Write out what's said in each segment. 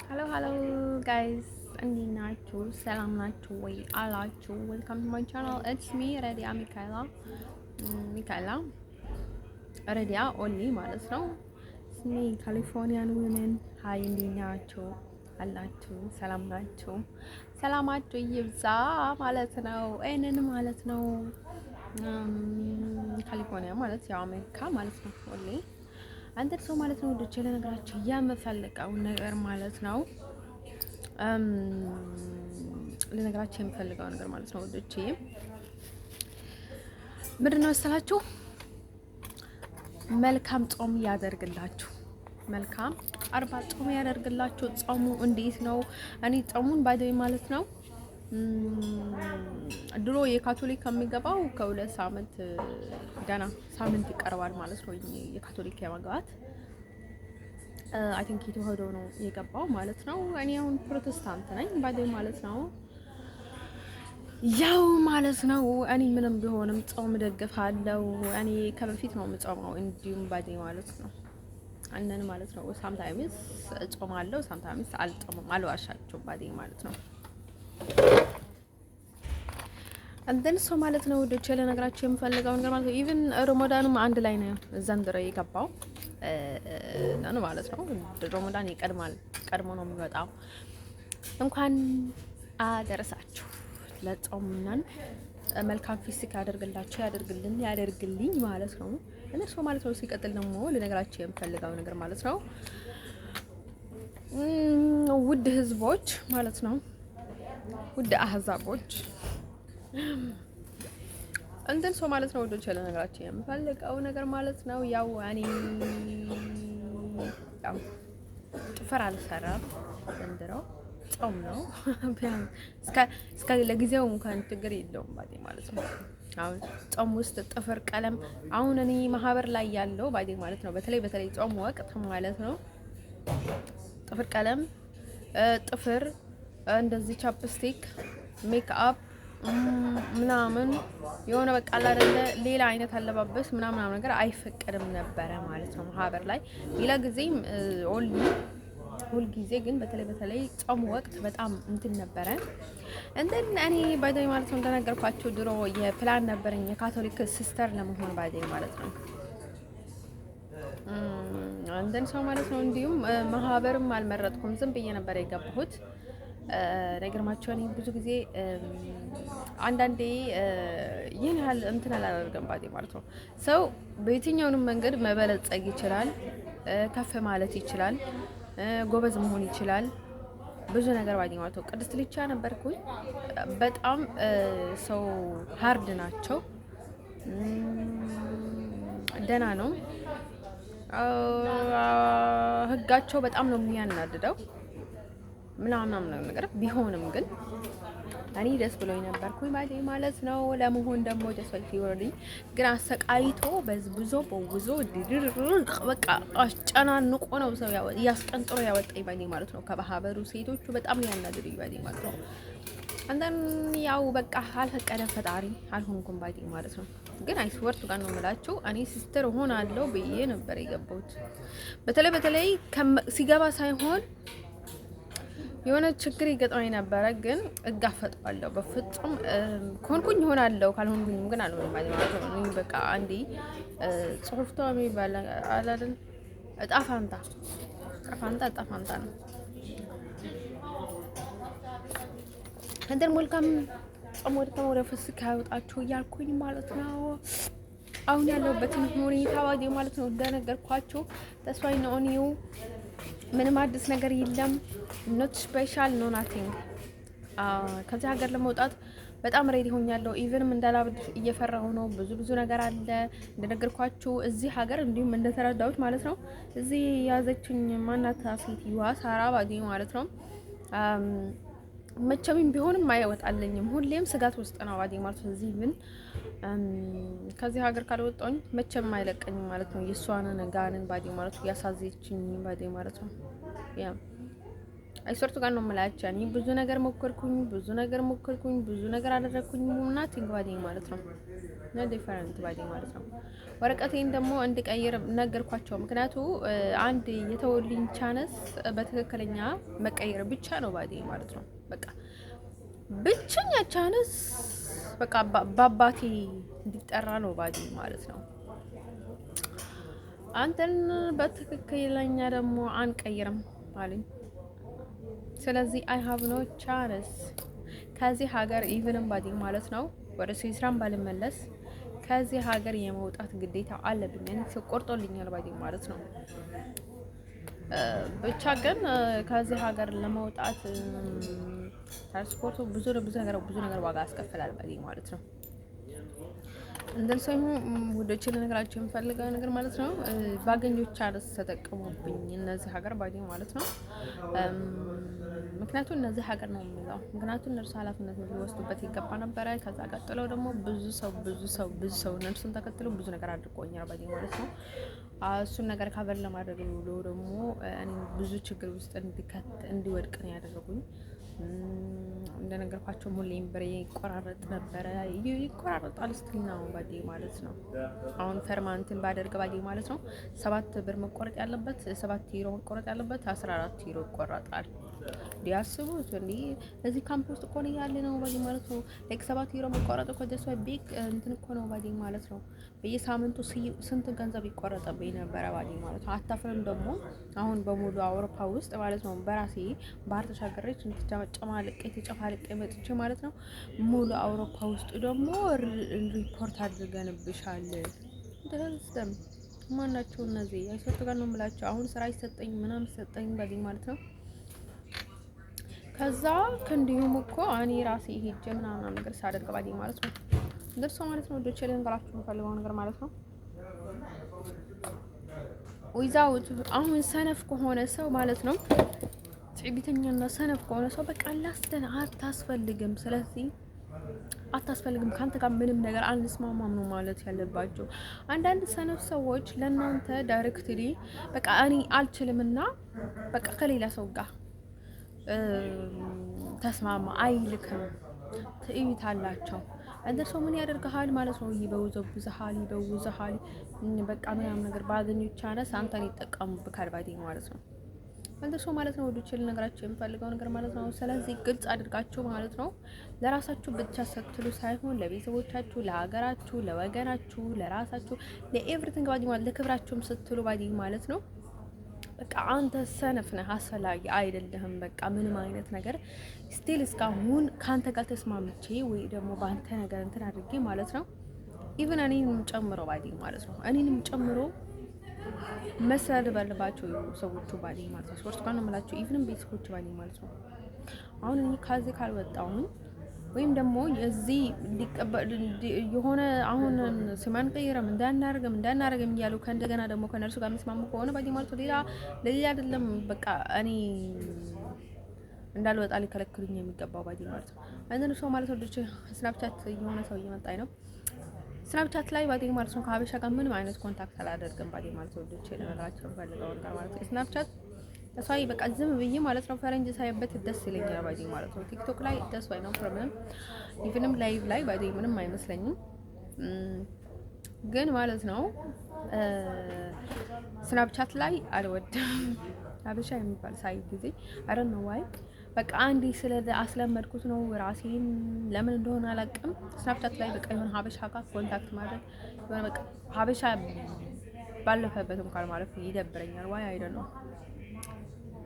hello guys, እንዴት ናችሁ? ሰላም ናችሁ ወይ አላችሁ? ዌልካም ቱ ማይ ቻናል ኢትስ ሚ ረዲያ ሚካኤላ ረዲያ ኦንሊ ማለት ነው። ስሚ ካሊፎርኒያን ዊመን ሀይ፣ እንዴት ናችሁ አላችሁ? ሰላም ናችሁ? ሰላማችሁ ይብዛ ማለት ነው። ይሄንን ማለት ነው ካሊፎርኒያ ማለት ያው አሜሪካ ማለት ነው። ኦንሊ አንተ ሰው ማለት ነው። ወዶቼ ለነገራችሁ የምፈልገው ነገር ማለት ነው ለነገራችሁ የምፈልገው ነገር ማለት ነው ወዶቼ ምንድን ነው መሰላችሁ? መልካም ጾም ያደርግላችሁ። መልካም 40 ጾም ያደርግላችሁ። ጾሙ እንዴት ነው? እኔ ጾሙን ባይደይ ማለት ነው ድሮ የካቶሊክ ከሚገባው ከሁለት ሳምንት ገና ሳምንት ይቀርባል ማለት ነው። የካቶሊክ የመግባት አይ ቲንክ የተዋህዶ ነው የገባው ማለት ነው። እኔ አሁን ፕሮቴስታንት ነኝ ባይደይ ማለት ነው። ያው ማለት ነው እኔ ምንም ቢሆንም ጾም ደግፋለሁ። እኔ ከበፊት ነው የምጾመው እንዲሁም ባይደይ ማለት ነው። አንን ማለት ነው ሳምታይምስ ጾማለሁ፣ ሳምታይምስ አልጾምም። አልዋሻችሁም ባይደይ ማለት ነው። አንተን ሰው ማለት ነው ወዶቼ ለነገራችሁ የምፈልገው ነገር ማለት ነው ኢቭን ረመዳንም አንድ ላይ ነው ዘንድሮ የገባው ነው ማለት ነው። ረመዳን ይቀድማል፣ ቀድሞ ነው የሚወጣው። እንኳን አደረሳችሁ ለጾምናን መልካም ፊስክ ያደርግላችሁ፣ ያደርግልኝ ማለት ነው እነሱ ማለት ነው። ሲቀጥል ደግሞ ለነገራችሁ የምፈልገው ነገር ማለት ነው ውድ ህዝቦች ማለት ነው፣ ውድ አህዛቦች እንትን ሰው ማለት ነው ወዶች ያለ ነገራችን የምፈልገው ነገር ማለት ነው ያው እኔ ያው ጥፍር አልሰራም ዘንድሮ ጾም ነው እስከ ለጊዜው እንኳን ችግር የለውም ባዴ ማለት ነው። አሁን ጾም ውስጥ ጥፍር ቀለም አሁን እኔ ማህበር ላይ ያለው ባዴ ማለት ነው በተለይ ጾም ወቅት ማለት ነው ጥፍር ቀለም ጥፍር እንደዚህ ቻፕስቲክ ሜክአፕ ምናምን የሆነ በቃ አይደለ ሌላ አይነት አለባበስ ምናምን ነገር አይፈቀድም ነበረ ማለት ነው ማህበር ላይ። ሌላ ጊዜም ሁል ጊዜ ግን በተለይ ጾም ወቅት በጣም እንትን ነበረ። እኔ ባይዘይ ማለት ነው እንደነገርኳችሁ ድሮ የፕላን ነበረኝ የካቶሊክ ሲስተር ለመሆን ባይዘይ ማለት ነው። ሰው ማለት ነው እንዲሁም ማህበርም አልመረጥኩም፣ ዝም ብዬ ነበር የገባሁት። ነገርማቸው እኔ ብዙ ጊዜ አንዳንዴ ይህን ያህል እንትን አላደርግም ባዴ ማለት ነው። ሰው በየትኛውንም መንገድ መበለጸግ ይችላል፣ ከፍ ማለት ይችላል፣ ጎበዝ መሆን ይችላል፣ ብዙ ነገር ባዴ ማለት ነው። ቅድስት ልቻ ነበርኩኝ። በጣም ሰው ሀርድ ናቸው፣ ደህና ነው ህጋቸው በጣም ነው የሚያናድደው ምናምን ነገር ቢሆንም ግን እኔ ደስ ብሎኝ ነበርኩኝ ባዴ ማለት ነው። ለመሆን ደግሞ ደስልት ይወርዲ ግን አሰቃይቶ በዝብዞ በውዞ በቃ አስጨናንቆ ነው ሰው ያስቀንጥሮ ያወጣኝ ባዴ ማለት ነው። ከማህበሩ ሴቶቹ በጣም ያናድዱኝ ባዴ ማለት ነው። አንተን ያው በቃ አልፈቀደም ፈጣሪ አልሆንኩም ባዴ ማለት ነው። ግን አይስወርቱ ጋር ነው የምላችሁ እኔ ሲስተር ሆናለሁ ብዬ ነበር የገባሁት። በተለይ ሲገባ ሳይሆን የሆነ ችግር ይገጥመኝ ነበረ፣ ግን እጋፈጠዋለሁ በፍጹም ኮንኩኝ ይሆናለሁ፣ ካልሆንኩኝም ግን አልሆንም ማለት ነው። እኔ በቃ አንዴ ጽሁፍቷ የሚባል አይደል እጣ ፋንታ ነው። መልካም ጾም ወደ ፍስክ ያወጣችሁ እያልኩኝ ማለት ነው። አሁን ያለሁበትን ሁኔታ ባዴ ማለት ነው እንደነገርኳችሁ ተስፋዬ ነው ኦኒው ምንም አዲስ ነገር የለም። ኖት ስፔሻል ኖ ናቲንግ። ከዚህ ሀገር ለመውጣት በጣም ሬዲ ሆኛለሁ። ኢቭንም እንዳላብድ እየፈራሁ ነው። ብዙ ነገር አለ እንደነገርኳችሁ እዚህ ሀገር እንዲሁም እንደተረዳሁት ማለት ነው። እዚህ ያዘችኝ ማናት ሴትዮዋ ሳራ ባዴ ማለት ነው። መቼም ቢሆንም አይወጣልኝም። ሁሌም ስጋት ውስጥ ነው ባዴ ማለት ነው። እዚህ ምን ከዚህ ሀገር ካልወጣኝ መቼም አይለቀኝም ማለት ነው። የሷን ነጋንን ባዴ ማለት ነው ያሳዘችኝ ባዴ ማለት ነው። ያ አይሰርቱ ጋር ነው የምላቸው። እኔ ብዙ ነገር ሞከርኩኝ፣ ብዙ ነገር አደረኩኝ እና ቲንግባዴ ማለት ነው እና ዲፈረንት ባዴ ማለት ነው። ወረቀቴን ደግሞ እንድቀይር ነገርኳቸው። ምክንያቱ አንድ የተወልኝ ቻነስ በትክክለኛ መቀየር ብቻ ነው ባዴ ማለት ነው። በቃ ብቸኛ ቻነስ በቃ በአባቴ እንዲጠራ ነው ባዴ ማለት ነው። አንተን በትክክለኛ ደግሞ አንቀይርም አለኝ። ስለዚህ አይ ሃቭ ኖ ቻንስ ከዚህ ሀገር ኢቭንም ባዲ ማለት ነው ወደ ስዊስራን ባልመለስ ከዚህ ሀገር የመውጣት ግዴታ አለብኝ። ተቆርጦልኛል ባዲ ማለት ነው። ብቻ ግን ከዚህ ሀገር ለመውጣት ትራንስፖርቱ ብዙ ነገር ዋጋ ያስከፍላል ባዲ ማለት ነው። እንደልሰሙ ወደችን ነገራችን ፈልገው ነገር ማለት ነው። ባገኞች አርስ ተጠቀሙብኝ እነዚህ ሀገር ባዲ ማለት ነው። ምክንያቱም እነዚህ ሀገር ነው የሚለው ምክንያቱም እነርሱ ኃላፊነት ሊወስዱበት ይገባ ነበረ። ከዛ ቀጥለው ደግሞ ብዙ ሰው እነርሱን ተከትለው ብዙ ነገር አድርጎኛል ባዲ ማለት ነው። እሱን ነገር ካቨር ለማድረግ ብሎ ደግሞ እኔ ብዙ ችግር ውስጥ እንዲወድቅ ነው ያደረጉኝ። እንደነገርኳቸው ሙሌም ብሬ ይቆራረጥ ነበረ። ይቆራረጣል ስቲል ነው ባዲ ማለት ነው። አሁን ፈርማንትን ባደርግ ባዲ ማለት ነው 7 ብር መቆረጥ ያለበት 7 ዩሮ መቆረጥ ያለበት 14 ዩሮ ይቆረጣል። ዲያስቡት እንዴ እዚህ ካምፕ ውስጥ እኮ ነው ያለ ነው ባዲ ማለት ነው። ላይክ 7 ዩሮ መቆረጥ እኮ ደስ ቢግ እንትን እኮ ነው ባዲ ማለት ነው። በየሳምንቱ ስንት ገንዘብ ይቆረጥብኝ ነበር ባዲ ማለት ነው። አታፍርም ደግሞ አሁን በሙሉ አውሮፓ ውስጥ ማለት ነው በራሴ ባህር ተሻገረች ተጨማልቄ መጥቼ ማለት ነው። ሙሉ አውሮፓ ውስጥ ደግሞ ሪፖርት አድርገንብሻል። ደረስተም ማናቸው እነዚህ አይሰጡ ጋር ነው የምላቸው። አሁን ስራ ይሰጠኝ ምናምን ሰጠኝ ባዲ ማለት ነው። ከዛ ከእንዲሁም እኮ እኔ ራሴ ሄጄ ምናምን ነገር ሳደርግ ባዲ ማለት ነው ደርሶ ማለት ነው። ወደ ቸሌን ጋራችሁ ፈልገው ነገር ማለት ነው። ወይዛውት አሁን ሰነፍ ከሆነ ሰው ማለት ነው ጽቢተኛና ሰነፍ ከሆነ ሰው በቃ ላስተን አታስፈልግም። ስለዚህ አታስፈልግም ካንተ ጋር ምንም ነገር አንስማማም ነው ማለት ያለባቸው። አንዳንድ ሰነፍ ሰዎች ለእናንተ ዳይሬክትሊ በቃ እኔ አልችልምና በቃ ከሌላ ሰው ጋር ተስማማ አይልክም። ትዕቢት አላቸው። እንደርሰው ምን ያደርግሃል ማለት ነው። ይበውዘብዝሃል በቃ ምናምን ነገር ባገኙት ቻነስ አንተን ይጠቀሙብካል ባዲ ማለት ነው። እንደርሰው ማለት ነው። ወደ ችል ነገራችሁ የምፈልገው ነገር ማለት ነው። ስለዚህ ግልጽ አድርጋችሁ ማለት ነው ለራሳችሁ ብቻ ስትሉ ሳይሆን ለቤተሰቦቻችሁ፣ ለሀገራችሁ፣ ለወገናችሁ፣ ለራሳችሁ ለኤቭሪቲንግ ባዲ ማለት ለክብራችሁም ስትሉ ባዲ ማለት ነው። በቃ አንተ ሰነፍ ነህ፣ አስፈላጊ አይደለህም። በቃ ምንም አይነት ነገር ስቲል እስካሁን ካንተ ጋር ተስማምቼ ወይ ደግሞ በአንተ ነገር እንትን አድርጌ ማለት ነው ኢቭን እኔንም ጨምሮ ባዲ ማለት ነው እኔንም ጨምሮ መሰል ባለባቸው ሰዎቹ ባዲ ማለት ነው ሶስት ጋር ነው የምላቸው ኢቭን ቤተሰቦች ባዲ ማለት ነው። አሁን እኔ ከዚህ ካልወጣሁኝ ወይም ደግሞ የዚህ የሆነ አሁን ስማን ቀይረም እንዳናረግም እያሉ ከእንደገና ደግሞ ከነርሱ ጋር መስማሙ ከሆነ ባዲ ማለት ነው ሌላ አይደለም። በቃ እኔ እንዳልወጣ ሊከለክሉኝ የሚገባው ባዲ ማለት ነው። አንደን ሰው ማለት ነው ስናፕቻት የሆነ ሰው እየመጣኝ ነው ስናፕቻት ላይ ባዲ ማለት ነው። ከሀበሻ ጋር ምንም አይነት ኮንታክት አላደርግም ባዲ ማለት ነው። ለነገራችሁ ፈልገው ጋር ማለት ነው ስናፕቻት ተሳይ በቃ ዝም ብዬ ማለት ነው ፈረንጅ ሳይበት ደስ ይለኛል ባዲ ማለት ነው። ቲክቶክ ላይ ደስ ባይ ነው ፕሮብለም ኢቭንም ላይቭ ላይ ባዲ ምንም አይመስለኝም ግን ማለት ነው ስናፕቻት ላይ አልወድም። ሀበሻ የሚባል ሳይ ጊዜ አረ ነው ዋይ በቃ አንዴ ስለ አስለመድኩት ነው ራሴን ለምን እንደሆነ አላውቅም። ስናፕቻት ላይ በቃ የሆነ ሀበሻ ጋር ኮንታክት ማድረግ የሆነ በቃ ሀበሻ ባለፈበት እንኳን ማለት ይደብረኛል። ዋይ አይደ ነው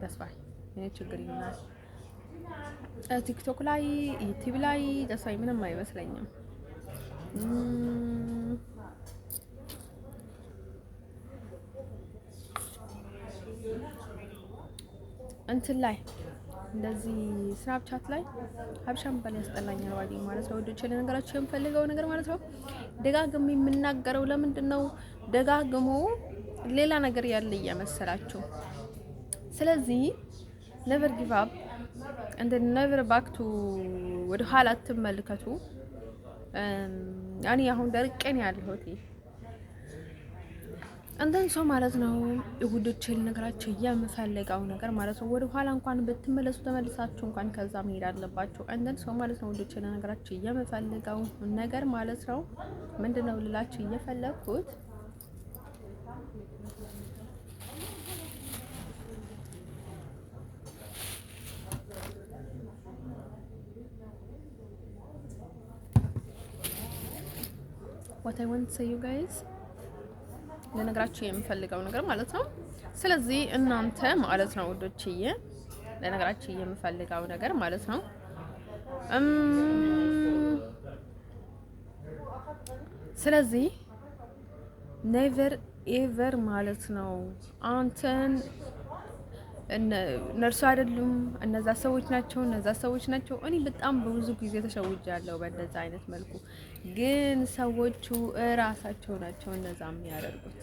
ተስፋይ እኔ ችግር ይሆናል። ቲክቶክ ላይ ዩቲዩብ ላይ ተስፋይ ምንም አይመስለኝም። እንትን ላይ እንደዚህ ስናፕቻት ላይ ሀበሻም ባል ያስጠላኛል ባዲ ማለት ነው። ወደ ቸለ ነገራችሁ የምፈልገው ነገር ማለት ነው ደጋግሞ የምናገረው ለምንድን ነው ደጋግሞ ሌላ ነገር ያለ እየመሰላችሁ። ስለዚህ never give up and never back to ወደ ኋላ አትመልከቱ። ያኔ አሁን ደርቄን ያለሁት እንደን ሰው ማለት ነው ውዶቼ ልነግራችሁ የምፈልገው ነገር ማለት ነው ወደ ኋላ እንኳን ብትመለሱ ተመልሳችሁ እንኳን ከዛ መሄድ አለባችሁ። እንደን ሰው ማለት ነው ውዶቼ ልነግራችሁ የምፈልገው ነገር ማለት ነው ምንድነው ልላችሁ እየፈለኩት what I want to say you guys ለነገራችሁ የምፈልገው ነገር ማለት ነው። ስለዚህ እናንተ ማለት ነው ውዶችዬ ለነገራችሁ የምፈልገው ነገር ማለት ነው ስለዚህ ኔቨር ኤቨር ማለት ነው አንተን እነርሱ አይደሉም እነዛ ሰዎች ናቸው። እኔ በጣም በብዙ ጊዜ ተሸውጃለሁ በእንደዛ አይነት መልኩ። ግን ሰዎቹ እራሳቸው ናቸው እነዛ የሚያደርጉት።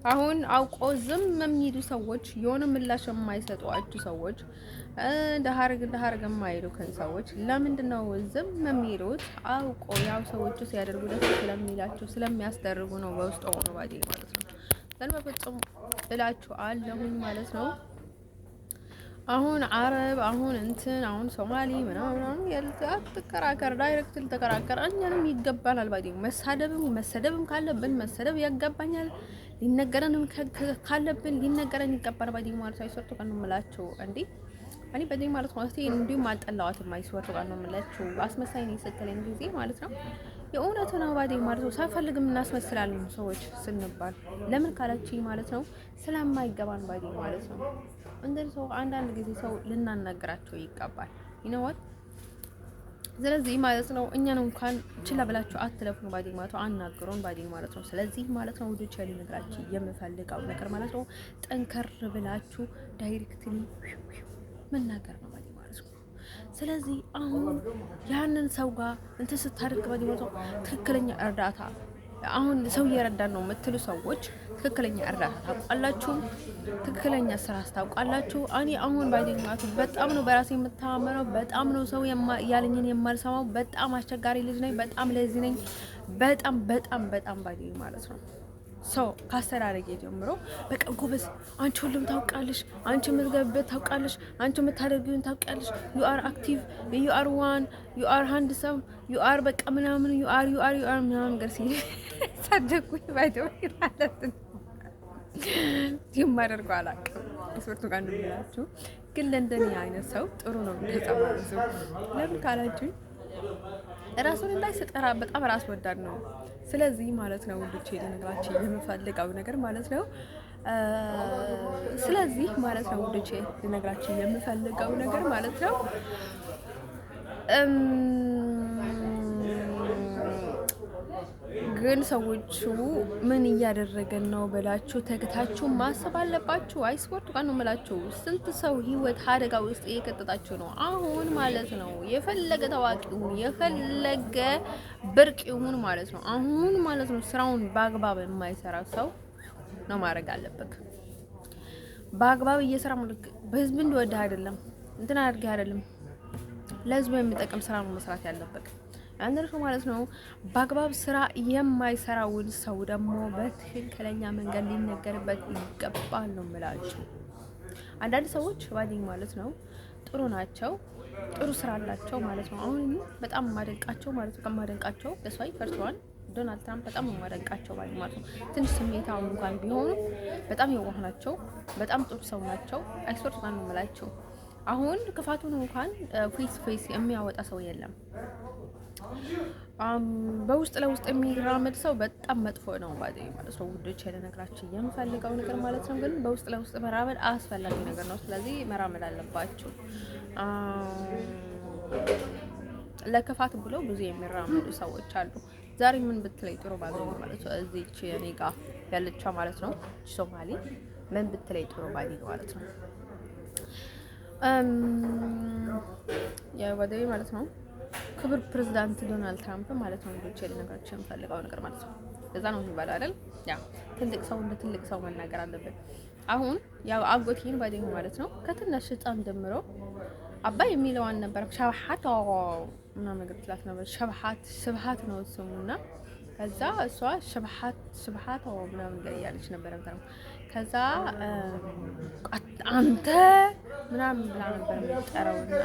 አሁን አውቆ ዝም የሚሉ ሰዎች፣ የሆነ ምላሽ የማይሰጧችሁ ሰዎች፣ እንደሀርግ የማይሉከን ሰዎች ለምንድን ነው ዝም የሚሉት? አውቆ ያው ሰዎቹ ሲያደርጉ ደስ ስለሚላቸው ስለሚያስደርጉ ነው በውስጥ ሆኖ ባዲ ማለት ነው። በፍጹም እላችሁ አለሁኝ ማለት ነው። አሁን አረብ አሁን ሶማሊ ምናምን ያልተከራከር ዳይሬክት ተከራከር እኛንም ይገባናል ባዲ መሰደብም ካለብን መሰደብ ያጋባኛል። ሊነገረንም ካለብን ሊነገረን ይገባል ባዲ ማለት አይሰርቱ ቀን ነው የምላችሁ እንዴ እኔ በዚህ ማለት ነው እንዲሁም አልጠላዋትም። አይሰርቱ ቀን ነው የምላችሁ አስመሳይ ነው ስትለኝ ጊዜ ማለት ነው የእውነት ነው ባዲ ማለት ነው። ሳይፈልግም እናስመስላለን ሰዎች ስንባል ለምን ካላችኝ ማለት ነው ስለማይገባን ባዲ ማለት ነው። እንደዚህ ሰው አንዳንድ ጊዜ ሰው ልናናገራቸው ይገባል ይነዋት። ስለዚህ ማለት ነው እኛን እንኳን ችላ ብላችሁ አትለፉን ባዲ ማለት ነው አናግሩን ባዲ ማለት ነው። ስለዚህ ማለት ነው ውዶች ያለ ነገራችሁ የምፈልገው ነገር ማለት ነው ጠንከር ብላችሁ ዳይሬክትሊ መናገር ነው ባዲ ማለት ነው። ስለዚህ አሁን ያንን ሰው ጋር እንትን ስታደርግ ባዲ ማለት ነው ትክክለኛ እርዳታ አሁን ሰው እየረዳን ነው የምትሉ ሰዎች ትክክለኛ እርዳታ ታውቃላችሁ፣ ትክክለኛ ስራ ታውቃላችሁ። እኔ አሁን ባይደኛቱ በጣም ነው በራሴ የምታመነው፣ በጣም ነው ሰው ያለኝን የማልሰማው፣ በጣም አስቸጋሪ ልጅ ነኝ፣ በጣም ለዚህ ነኝ፣ በጣም ባይደኝ ማለት ነው። ሰው ካስተዳደጌ ጀምሮ በቃ ጎበዝ፣ አንቺ ሁሉም ታውቃለሽ፣ አንቺ የምትገብበት ታውቃለሽ፣ አንቺ የምታደርጊውን ታውቃለሽ፣ ዩ አር አክቲቭ፣ ዩ አር ዋን፣ ዩ አር ሃንድሰም፣ ዩ አር በቃ ምናምን ዩ አር ምናምን ነገር ሲል ሳደኩኝ ባይደው ማለት ነው። የማደርገው አላውቅም ስፖርቱ ጋር እንደምላችሁ፣ ግን ለእንደኔ አይነት ሰው ጥሩ ነው ተጻማሩ። ለምን ካላችሁ ራሱን ላይ ስጠራ በጣም ራስ ወዳድ ነው። ስለዚህ ማለት ነው ውዶቼ ልነግራችሁ የምፈልገው ነገር ማለት ነው ስለዚህ ማለት ነው ውዶቼ ልነግራችሁ የምፈልገው ነገር ማለት ነው ግን ሰዎቹ ምን እያደረገን ነው ብላችሁ ተግታችሁ ማሰብ አለባችሁ። አይስፖርት ጋር ነው የምላችሁ። ስንት ሰው ህይወት አደጋ ውስጥ እየከተታችሁ ነው አሁን ማለት ነው። የፈለገ ታዋቂ ይሁን የፈለገ ብርቅ ይሁን ማለት ነው አሁን ማለት ነው ስራውን በአግባብ የማይሰራ ሰው ነው ማድረግ አለበት። በአግባብ እየሰራ ማለት በህዝብ እንደወደ አይደለም እንትን አድርጌ አይደለም ለህዝብ የሚጠቅም ስራ ነው መስራት ያለበት። አንደርሶ ማለት ነው በአግባብ ስራ የማይሰራውን ሰው ደግሞ በትክክለኛ መንገድ ሊነገርበት ይገባል ነው የምላችሁ። አንዳንድ ሰዎች ባዲኝ ማለት ነው ጥሩ ናቸው፣ ጥሩ ስራ አላቸው ማለት ነው። አሁን በጣም ማደንቃቸው ማለት ነው ከማደንቃቸው ለሷይ ፈርቷል ዶናልድ ትራምፕ በጣም ማደንቃቸው ባዲኝ ማለት ነው። ትንሽ ስሜታው እንኳን ቢሆኑ በጣም የዋህ ናቸው፣ በጣም ጥሩ ሰው ናቸው። ኤክስፐርት ማን ነው የምላችሁ። አሁን ክፋቱን እንኳን ፌስ የሚያወጣ ሰው የለም። በውስጥ ለውስጥ የሚራመድ ሰው በጣም መጥፎ ነው ባዲኝ ማለት ነው። ውዶች ለነገራችሁ የምፈልገው ነገር ማለት ነው ግን በውስጥ ለውስጥ መራመድ አስፈላጊ ነገር ነው። ስለዚህ መራመድ አለባችሁ። ለክፋት ብሎ ብዙ የሚራመዱ ሰዎች አሉ። ዛሬ ምን ብትለይ ጥሩ ባዲኝ ማለት ነው እዚች እኔ ጋር ያለችው ማለት ነው ሶማሌ ምን ብትለይ ጥሩ ባዲኝ ማለት ነው የወደይ ማለት ነው ክብር ፕሬዝዳንት ዶናልድ ትራምፕ ማለት ነው። ልጆች ልነግራችሁ የምፈልገው ነገር ማለት ነው እዛ ነው የሚባለው አይደል? ያ ትልቅ ሰው እንደ ትልቅ ሰው መናገር አለበት። አሁን ያው አጎቴን ባዲኝ ማለት ነው ከትንሽ ህፃን ጀምሮ አባይ የሚለዋን ነበር ሸብሐት ምናምን ነገር ትላት ነበር። ስብሐት ነው ስሙና ከዛ እሷ ሽብሃት ወይ ምናምን ነገር እያለች ነበር እንትን ከዛ አንተ ምናምን ብላ ነበር የምትጠራውና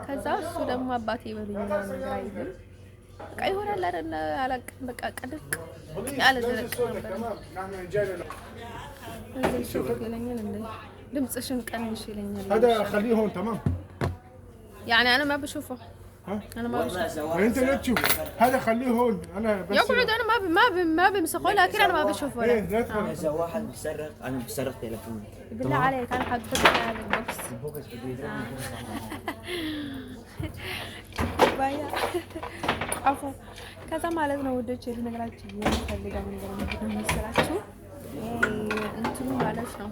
ከዛ እሱ ደግሞ አባቴ ይበሉኝ ምናምን ነገር አይልም በቃ ይሆናል አይደል አላውቅም በቃ ቀድቅ ያለ ደረቅ ነበር እዚህ ሹፍ ይለኛል እንዴ ድምጽሽን ቀንሽ ይለኛል هذا خليه هون تمام يعني انا ما بشوفه انا ما بشوفه انت لا تشوف هذا خليه هون انا بس يقعد انا ما بمسخه لكن انا ما بشوفه ايه لا تخلي اذا واحد بيصرخ انا بصرخ تليفوني بالله عليك انا حاطط هذا البوكس بايا عفوا ከዛ ማለት ነው ወደች ልነግራችሁ የምፈልገው ነገር ምንድነው መሰላችሁ እንትኑ ማለት ነው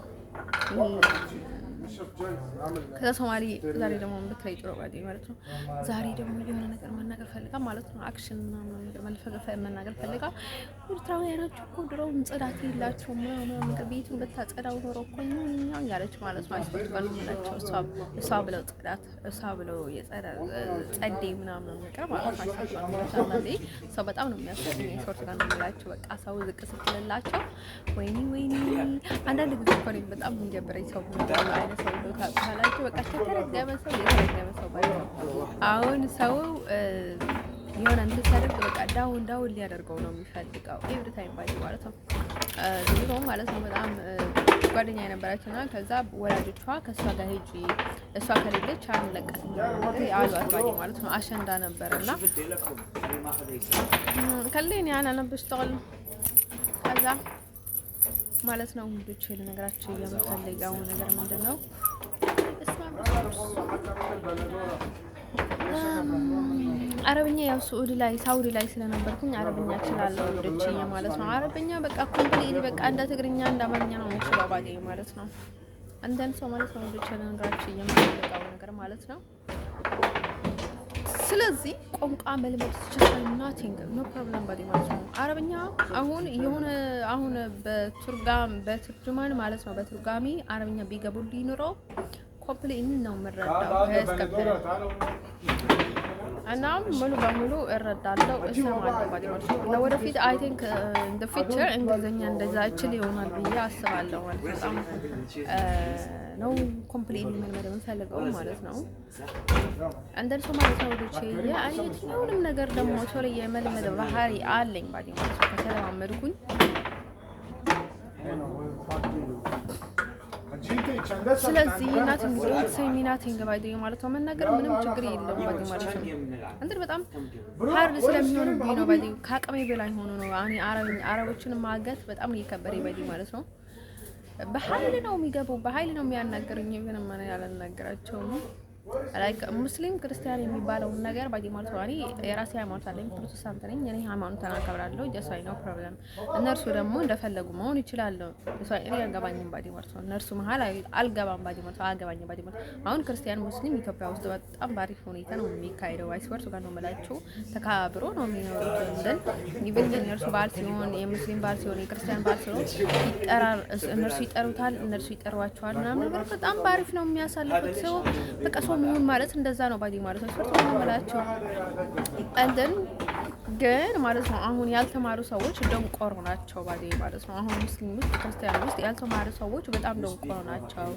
ከዛ ሶማሊ ዛሬ ደግሞ ምክሬ ጥሩ ጓደኛዬ ማለት ነው ዛሬ ደግሞ የሆነ ነገር መናገር ፈልጋ ማለት ነው አክሽን ምናምን ነገር መናገር ፈልጋ ኤርትራውያኖች እኮ ድሮም ጽዳት የላቸውም ምናምን ነገር ቤቱን በታጸዳው ኖሮ እኮ እኛው ያለች ማለት ነው አይስበት ባሉላቸው እሷ ብለው ጽዳት እሷ ብለው ጸዴ ምናምን ነገር ማለት ነው አይሳካም ሰው በጣም ነው የሚያስፈልገኝ ሶርት ጋር ነው የሚላቸው በቃ ሰው ዝቅ ስትልላቸው ወይኔ አንዳንድ ጊዜ እኮ በጣም የሚጀብረኝ ሰው አይነት ሰው ካላችሁ በቃ ከተረገመ ሰው ባይሆን አሁን ሰው የሆነ እንትን ሲያደርግ በቃ ዳውን ሊያደርገው ነው የሚፈልገው ኤቭሪ ታይም ባይ ማለት ነው ዜሮ ማለት ነው በጣም ጓደኛ የነበረችና ከዛ ወላጆቿ ከሷ ጋር ሄጂ እሷ ከሌለች አንለቀትም አሏት ባይ ማለት ነው አሸንዳ ነበርና ከሌን ያና ነብስተዋል ከዛ ማለት ነው እንግዲህ ለነገራችሁ የምፈልገው ነገር ምንድነው አረብኛ ያው ሳውዲ ላይ ስለነበርኩኝ አረብኛ እችላለሁ እንዴት ማለት ነው አረብኛ በቃ ኮምፕሊት በቃ እንደ ትግርኛ እንደ አማርኛ ነው የምችለው ባዴ ማለት ነው እንደን ሰው ማለት ነው እንዴት ለነገራችሁ የምፈልገው ነገር ማለት ነው ስለዚህ ቋንቋ መልመድ ይችላል nothing no problem ባዲ ማለት ነው አረብኛ አሁን በትርጉማን ማለት ነው በትርጓሚ አረብኛ ቢገቡልኝ ኑሮ ኮምፕሊት ነው የምረዳው እስከፈረ እና ሙሉ በሙሉ እረዳለሁ እሰማለሁ ባዲ ማለት ነው ለወደፊት አይ ቲንክ in the future እንግሊዘኛ እንደዛ እችል ይሆናል ብዬ አስባለሁ ማለት ነው ነው ኮምፕሊት መልመድ የምፈልገው ማለት ነው አንደር ሰው ማለት ነው ወደቼ የትኛውንም ነገር ደግሞ ቶሎ የመልመድ ባህሪ አለኝ ባዲ ማለት ነው ከተለማመድኩኝ ስለዚህ ናቲንግ ባዲ ማለት ነው መናገር ምንም ችግር የለውም ባዲ ማለት ነው አንተ በጣም ሃርድ ስለሚሆንብኝ ነው ባዲ ከአቅሜ በላይ ሆኖ ነው እኔ አረቦችን ማገት በጣም እየከበደኝ ባዲ ማለት ነው በኃይል ነው የሚገቡ በኃይል ነው የሚያናገሩኝ ምንም ማን ያላናገራቸውም ላይክ ሙስሊም ክርስቲያን የሚባለው ነገር ባዲ ማለት ነው የራሴ ሃይማኖት አለኝ ፕሮቴስታንት ነኝ እኔ ሃይማኖትን አከብራለሁ ጀሳይ ነው ፕሮብለም እነርሱ ደግሞ እንደፈለጉ መሆን ይችላል ጀሳይ እኔ ያገባኝም ባዲ ማለት ነው እነርሱ መሃል አልገባም ባዲ ማለት አገባኝ ባዲ ማለት አሁን ክርስቲያን ሙስሊም ኢትዮጵያ ውስጥ በጣም ባሪፍ ሁኔታ ነው የሚካሄደው አይስወርሱ ጋር ነው መላችሁ ተካብሮ ነው የሚኖሩት እንደን ይብን እነርሱ ባል ሲሆን የሙስሊም ባል ሲሆን የክርስቲያን ባል ሲሆን ይጠራር እነርሱ ይጠሩታል እነርሱ ይጠሯቸዋል ምናምን ነገር በጣም ባሪፍ ነው የሚያሳልፉት ሰው በቃ መሆን ማለት እንደዛ ነው ባዲ ማለት ነው ሰርቶ ነው ማለት አንደን ግን ማለት ነው አሁን ያልተማሩ ሰዎች ደንቆሮ ናቸው ባዲ ማለት ነው አሁን ሙስሊም ውስጥ ክርስቲያን ውስጥ ያልተማሩ ሰዎች በጣም ደንቆሮ ናቸው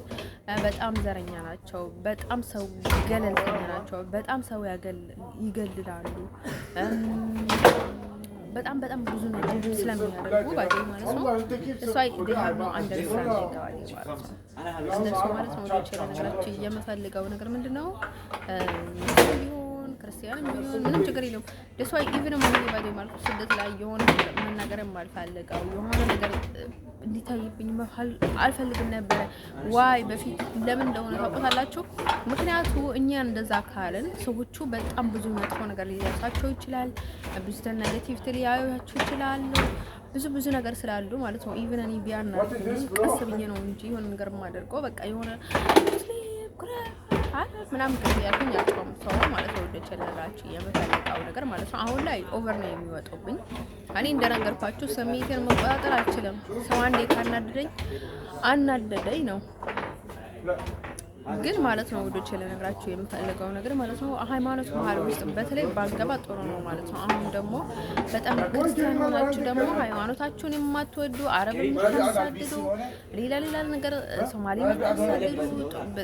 በጣም ዘረኛ ናቸው በጣም ሰው ገለልተኛ ናቸው በጣም ሰው ይገልላሉ በጣም ብዙ ነገር ስለሚያደርጉ ባዲ ማለት ነው እሷ ይደሃሉ አንደርስታንድ ይገባል ማለት ነው እንደሱ ማለት ነው ወደ ነገራችሁ የምፈልገው ነገር ምንድነው ክርስቲያን ምንም ችግር የለውም ደስ ዋይ ኢቭን ማን ባዲ ማለት ስደት ላይ የሆነ መናገር የማልፈልገው የሆነ ነገር እንዲታይብኝ አልፈልግም ነበር ዋይ በፊት ለምን እንደሆነ ታውቁታላችሁ ምክንያቱ እኛ እንደዛ ካለን ሰዎቹ በጣም ብዙ መጥፎ ነገር ሊያሳቸው ይችላል ብዙ ኔጌቲቭ ሊያዩአቸው ይችላል ብዙ ነገር ስላሉ ማለት ነው ኢቭን እኔ ቢያና ቀስ ብዬ ነው እንጂ የሆነ ነገር ማደርገው በቃ የሆነ ምናምን ያልኩኝ ያልኩኝ ሰው ማለት ነው ወደ ቸለላችሁ የምፈልገው ነገር ማለት ነው አሁን ላይ ኦቨር ነው የሚወጣብኝ እኔ እንደነገርኳችሁ ስሜቴን መቆጣጠር አልችልም ሰው አንዴ ካናደደኝ አናደደኝ ነው ግን ማለት ነው ወዶች ለነገራችሁ የምፈልገው ነገር ማለት ነው ሃይማኖት መሀል ውስጥ በተለይ ባልገባ ጥሩ ነው ማለት ነው። አሁን ደግሞ በጣም ክርስቲያን ሆናችሁ ደግሞ ሃይማኖታችሁን የማትወዱ አረብ የምታሳድዱ ሌላ ነገር ሶማሌ የምታሳድዱ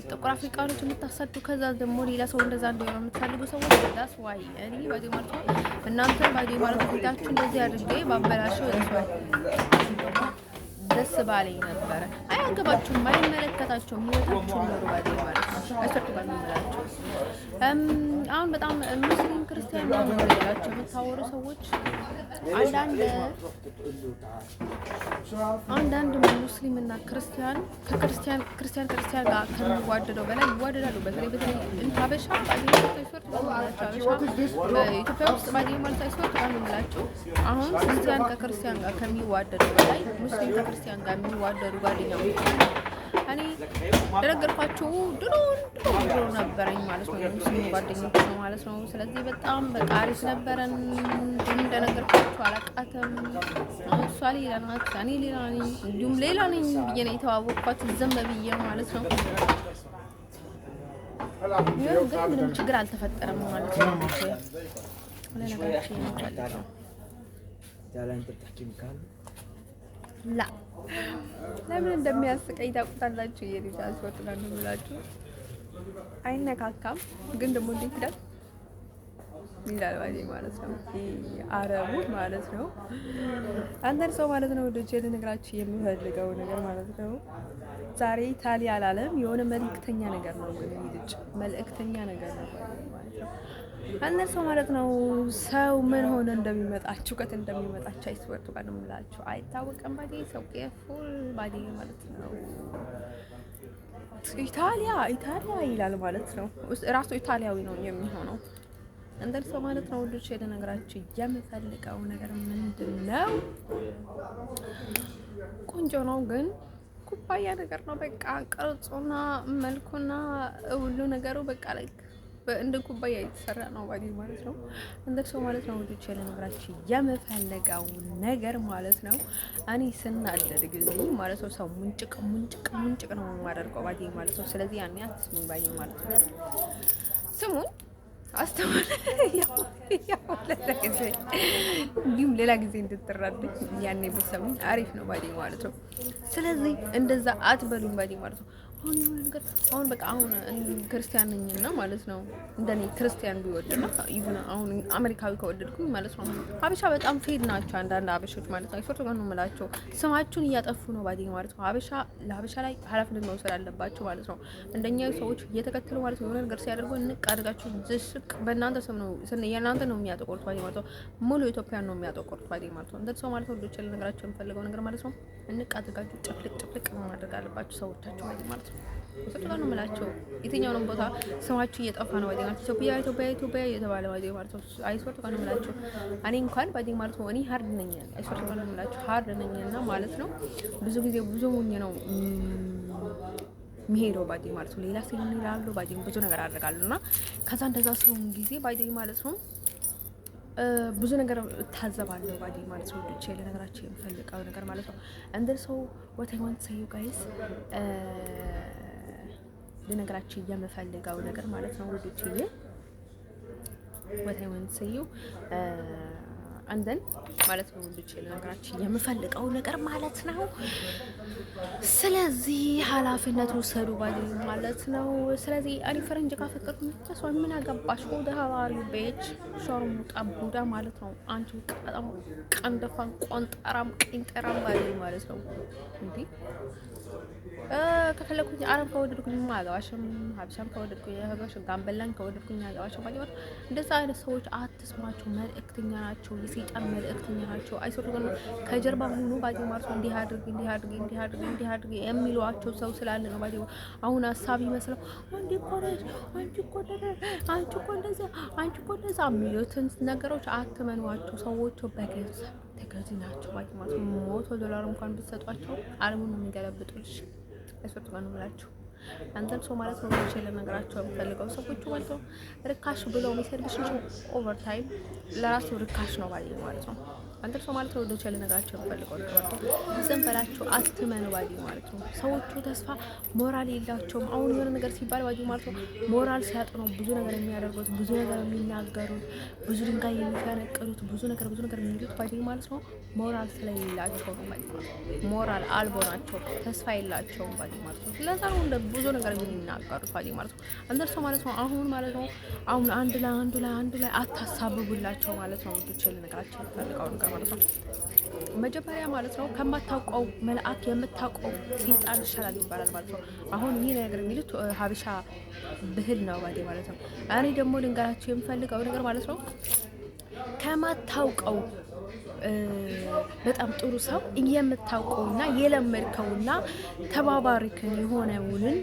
ጥቁር አፍሪካኖች የምታሳድዱ ከዛ ደግሞ ሌላ ሰው እንደዛ እንደሆነ የምትፈልጉ ሰዎች ዳስ ዋይ እኔ ባዲ ማለት ነው እናንተ ባዲ ማለት ፊታችሁ እንደዚህ አድርጌ ባበላሽው ደስ ባለኝ ነበረ። አያገባችሁም፣ አይመለከታችሁም። ህይወታችሁን ኖሩ ባዲ ማለት ነው። አስተካክሉ ማለት አሁን በጣም ሙስሊም ክርስቲያን ነው ያላችሁ የምታወሩ ሰዎች አንዳንድ ሙስሊምና ክርስቲያን ክርስቲያን ጋር ከሚዋደደው በላይ ይዋደዳሉ። በተለይ ሀበሻ ኢትዮጵያ ውስጥ ባዲ ማለት አይስወርት ባንምላችሁ አሁን ክርስቲያን ከክርስቲያን ጋር ከሚዋደደው በላይ ሙስሊም ከክርስቲያን ጋር የሚዋደዱ ጓደኛሞች እኔ እንደነገርኳችሁ ድሮ ነበረኝ ማለት ነው። ሙስሊም ጓደኞች ነው ማለት ነው። ስለዚህ በጣም በቃ አሪፍ ነበረን። እንደነገርኳችሁ አላቃተም። እሷ ሌላ ናት፣ እኔ ሌላ ነኝ፣ እንዲሁም ሌላ ነኝ ብዬ ነው የተዋወቅኳት ዝም ብዬ ማለት ነው። ግን ምንም ችግር አልተፈጠረም ማለት ነው። ለነገራችሁ ነው ላ ለምን እንደሚያስቀኝ ታውቁታላችሁ። የልጅ አስወጥናለሁ ብላችሁ አይነካካም፣ ግን ደግሞ እንዴት ይላል ማለት ነው። አረቡ ማለት ነው። አንተን ሰው ማለት ነው። ወደ ጀል ነግራችሁ የሚፈልገው ነገር ማለት ነው። ዛሬ ኢታሊያ አላለም የሆነ መልእክተኛ ነገር ነው። ግን ልጅ መልእክተኛ ነገር ነው ማለት ነው። አንተ ሰው ማለት ነው። ሰው ምን ሆነ እንደሚመጣችሁ ከት እንደሚመጣችሁ አይስወርቱ ጋር ነው የምላችሁ። አይታወቅም። ባዲ ሰው ኬርፉል ባዲ ማለት ነው። ኢታሊያ ይላል ማለት ነው። ራሱ ኢታሊያዊ ነው የሚሆነው። አንተ ሰው ማለት ነው። ወዶች የነገራችሁ የምፈልገው ነገር ምንድነው? ቆንጆ ነው ግን ኩባያ ነገር ነው። በቃ ቅርጹና መልኩና ሁሉ ነገሩ በቃ ላይ እንደ ኩባያ የተሰራ ነው ባዲ ማለት ነው። እንደ ሰው ማለት ነው። ወዶች ለነገራችሁ የምፈልገው ነገር ማለት ነው። እኔ ስናደድ ጊዜ ማለት ነው ሰው ሙንጭቅ ነው የማደርገው ባዲ ማለት ነው። ስለዚህ ያኔ አትስሙኝ ባዲ ማለት ነው። ስሙን አስተውል ጊዜ እንዲሁም ሌላ ጊዜ እንድትራዱኝ ያኔ ብትሰሙኝ አሪፍ ነው ባዲ ማለት ነው። ስለዚህ እንደዛ አትበሉኝ ባዲ ማለት ነው። አሁን በቃ አሁን ክርስቲያን ነኝና ማለት ነው። እንደኔ ክርስቲያን ቢወድና ይሁን አሁን አሜሪካዊ ከወደድኩኝ ማለት ነው። ሀበሻ በጣም ፌድ ናቸው አንዳንድ ሀበሾች ማለት ነው። አይሶርት ጋር ነው የምላቸው ስማችሁን እያጠፉ ነው ባዲ ማለት ነው። ለሀበሻ ላይ ኃላፊነት መውሰድ አለባቸው ማለት ነው። እንደኛ ሰዎች እየተከተሉ ማለት ነው የሆነ ነገር ሲያደርጉ እንቅ አድርጋችሁ ዝስቅ በእናንተ ስም ነው የእናንተ ነው የሚያጠቆሩት ባዲ ማለት ነው። ሙሉ ኢትዮጵያን ነው የሚያጠቆሩት ባዲ ማለት ነው። እንደዚህ ሰው ማለት ነው። ልጆች ልነግራችሁ የምፈልገው ነገር ማለት ነው። እንቅ አድርጋችሁ ጭፍልቅ ማድረግ አለባችሁ ሰዎቻችሁ ባዲ ማለት ነው። ሰጥቷ ነው የምላቸው። የትኛውንም ቦታ ስማችሁ እየጠፋ ነው ባዲ ማለት ኢትዮጵያ እየተባለ ባዲ ማለት ነው። አይሶርት ጋር ነው የምላቸው። እኔ እንኳን ባዲ ማለት ነው እኔ ሃርድ ነኝ። አይሶርት ጋር ነው የምላቸው ሃርድ ነኝና ማለት ነው። ብዙ ጊዜ ብዙ ሆኜ ነው የሚሄደው ባዲ ማለት ነው። ሌላ ሲሆን ይላሉ ባዲ ብዙ ነገር አደርጋለሁና ከዛ እንደዛ ሲሆን ጊዜ ባዲ ማለት ነው ብዙ ነገር ታዘባለሁ ባዲ ማለት ነው። ልጅ ለነገራችሁ የምፈልገው ነገር ማለት ነው። እንደ ሰው what I want to say you guys ለነገራችሁ የምፈልገው ነገር ማለት ነው። ልጅ what I want to say you አንደን ማለት ነው። ልጅ ለነገራችሁ የምፈልገው ነገር ማለት ነው። ስለዚህ ኃላፊነት ወሰዱ ባዲ ማለት ነው። ስለዚህ እኔ ፈረንጅ ጋር ፈቀድኩኝ ተስፋ ምን አገባሽ ወደ ሀዋሪ ቤች ሾርሙ ጠቡዳ ማለት ነው። አንቺ በጣም ቀንደፋን ቆንጠራም ቂንጠራም ባዲ ማለት ነው። እንዴ ከፈለኩኝ አረብ ከወደድኩኝ ማጋባሽም ሀበሻም ከወደድኩኝ ሀበሻም ጋምበላን ከወደድኩኝ ማጋባሽም ባዲ ማለት እንደዛ አይነት ሰዎች አትስማቸው። መልእክተኛ ናቸው። የሰይጣን መልእክተኛ ናቸው። አይሶርቱ ጋር ከጀርባ ሆኖ ባዲ ማለት ነው እንዲህ አድርግ የሚሏቸው ሰው ስላለ ነው ባዲ አሁን ሀሳብ ይመስለው አንቺ እኮ እንደዛ የሚሉትን ነገሮች አትመኗቸው። ሰዎች በገንዘብ ተገዢ ናቸው ባዲ ማለት ነው። $100 እንኳን ብትሰጧቸው ዓለሙን ነው የሚገለብጡልሽ። አይሶርቱ ጋር ነው የምላችሁ። አንተም ሰው ማለት ነው ልጅ ለነገራችሁ የምፈልገው ሰዎች ማለት ነው ርካሽ ብለው የሚሰርቪስ ነው ኦቨር ታይም ለራሱ ርካሽ ነው ባዲ ማለት ነው። አንተ ሰው ማለት ነው ወዶች ልነግራችሁ የምፈልገው ነገር ዝም በላችሁ አትመኑ ባዲ ማለት ነው። ሰዎቹ ተስፋ ሞራል የላቸውም። አሁን የሆነ ነገር ሲባል ባዲ ማለት ነው ሞራል ሲያጡ ነው ብዙ ነገር የሚያደርጉት፣ ብዙ ነገር የሚናገሩት፣ ብዙ ድንጋይ የሚፈነቅሉት፣ ብዙ ነገር የሚሉት ባዲ ማለት ነው። ሞራል ስለሌላቸው ነው ባዲ ማለት ነው። ሞራል አልቦ ናቸው፣ ተስፋ የላቸውም ባዲ ማለት ነው። ስለዛ ነው እንደ ብዙ ነገር የሚናገሩት ባዲ ማለት ነው። አንተ ሰው ማለት ነው አሁን ማለት ነው አሁን አንድ ላይ አታሳብቡላቸው ማለት ነው። ወዶች ልነግራችሁ የምፈልገው ነገር ማለት ነው መጀመሪያ ማለት ነው ከማታውቀው መልአክ የምታውቀው ሰይጣን ይሻላል ይባላል ማለት ነው። አሁን ይሄ ነገር የሚሉት ሀበሻ ብህል ነው ባዲ ማለት ነው። እኔ ደግሞ ልንገራችሁ የምፈልገው ነገር ማለት ነው ከማታውቀው በጣም ጥሩ ሰው የምታውቀውና የለመድከውና ተባባሪክን የሆነውንን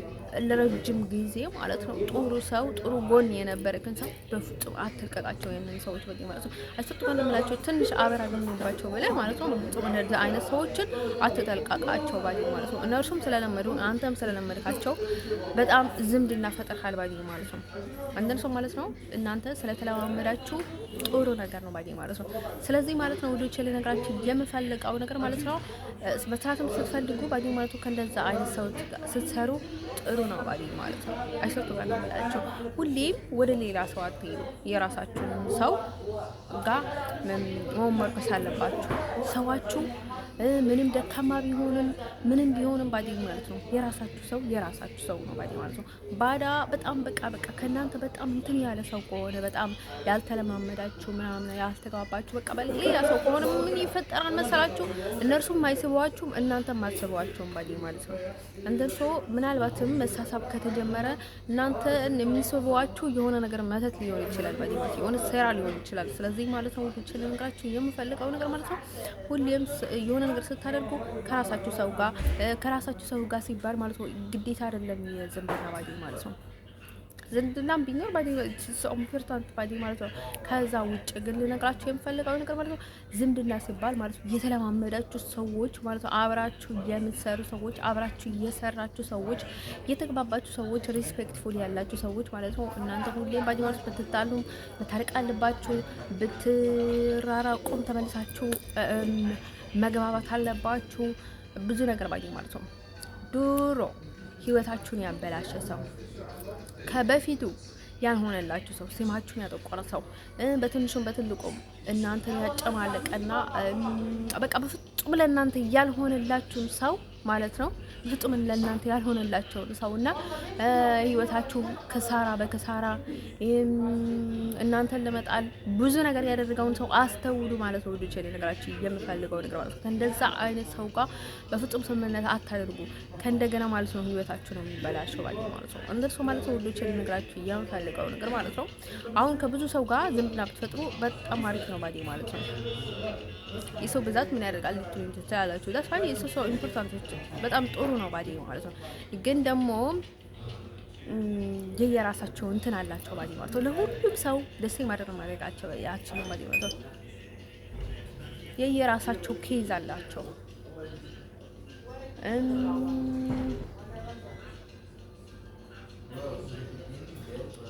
ለረጅም ጊዜ ማለት ነው ጥሩ ሰው ጥሩ ጎን የነበረክን ሰው በፍጹም አትልቀቃቸው። የነን ሰዎች በዚህ ማለት ነው አስተጥቆን ለምላቸው ትንሽ አበራ ገኝባቸው በላይ ማለት ነው በፍጹም እንደዚህ አይነት ሰዎችን አትጠልቃቃቸው ባዲ ማለት ነው። እነርሱም ስለለመዱ አንተም ስለለመድካቸው በጣም ዝምድና ፈጥረሃል ባዲ ማለት ነው። አንተን ሰው ማለት ነው እናንተ ስለተለማመዳችሁ ጥሩ ነገር ነው ባዲ ማለት ነው። ስለዚህ ማለት ነው ወዶች ልነግራችሁ የምፈልገው ነገር ማለት ነው በስርዓትም ስትፈልጉ ባዲ ማለት ነው ከእንደዛ አይነት ሰዎች ስትሰሩ ጥሩ ነው ባዲ ማለት ነው። አይሰጡ ካላችሁ ሁሌም ወደ ሌላ ሰው አትሄዱ። የራሳችሁን ሰው ጋር መመርኮስ አለባችሁ። ሰዋችሁ ምንም ደካማ ቢሆንም ምንም ቢሆንም ባዲ ማለት ነው የራሳችሁ ሰው ነው ባዲ ማለት ነው። ባዳ በጣም በቃ ከእናንተ በጣም እንትን ያለ ሰው ከሆነ በጣም ያልተለማመዳችሁ ምናምን ያልተግባባችሁ በቃ ሌላ ሰው ከሆነ ምን ይፈጠራል መሰላችሁ? እነርሱም አይስቧችሁም እናንተም አትስቧቸውም ባዲ ማለት ነው። እንደርሶ ምናልባትም መሳሳብ ከተጀመረ እናንተ የሚስቧችሁ የሆነ ነገር መተት ሊሆን ይችላል ባዲ ማለት የሆነ ሴራ ሊሆን ይችላል። ስለዚህ ማለት ነው ልነግራችሁ የምፈልገው ነገር ማለት ነው ሁሌም የሆነ ነገር ስታደርጉ ከራሳችሁ ሰው ጋር ሲባል ማለት ነው ግዴታ አይደለም የዝምድና ባዲ ማለት ነው። ዝምድናም ቢኖር ባዲ ሰው ኢምፖርታንት ባዲ ማለት ነው። ከዛ ውጭ ግን ልነግራችሁ የምፈልገው ነገር ማለት ነው ዝምድና ሲባል ማለት ነው የተለማመዳችሁ ሰዎች ማለት ነው አብራችሁ የምትሰሩ ሰዎች፣ አብራችሁ የሰራችሁ ሰዎች፣ የተግባባችሁ ሰዎች፣ ሪስፔክትፉል ያላችሁ ሰዎች ማለት ነው እናንተ ሁሌም ባዲ ማለት ብትጣሉም መታረቅ አለባችሁ። ብትራራቁም ተመልሳችሁ መግባባት አለባችሁ። ብዙ ነገር ባዲ ማለት ነው። ድሮ ህይወታችሁን ያበላሸ ሰው ከበፊቱ ያልሆነላችሁ ሰው ስማችሁን ያጠቆረ ሰው በትንሹም በትልቁም እናንተን ያጨማለቀና በቃ በፍጹም ለእናንተ ያልሆነላችሁን ሰው ማለት ነው ፍጹም ለእናንተ ያልሆነላችሁን ሰውና ህይወታችሁ ከሳራ በከሳራ እናንተን ለመጣል ብዙ ነገር ያደረገውን ሰው አስተውሉ ማለት ነው። ወዲቼ ነገራችሁ የምፈልገው ነገር ማለት ነው እንደዛ አይነት ሰው ጋር በፍጹም ስምምነት አታደርጉ። ከእንደገና ማለት ነው ህይወታችሁ ነው የሚበላሸው ማለት ነው። እንደሱ ማለት ነው ወዲቼ ነገራችሁ የምፈልገው ነገር ማለት ነው። አሁን ከብዙ ሰው ጋር ዝምድና ብትፈጥሩ በጣም አሪፍ ነው ባዲ ማለት ነው። የሰው ብዛት ምን ያደርጋል ልትሉ ትችላላችሁ። ዳስ ፋኒ የሰው ሰው ኢምፖርታንት በጣም ጥሩ ነው ባዲ ማለት ነው። ግን ደግሞ የየራሳቸው እንትን አላቸው ባዲ ማለት ነው። ለሁሉም ሰው ደስ ማድረጋቸው ያችላል ባዲ ማለት ነው። የየራሳቸው ኬዝ አላቸው።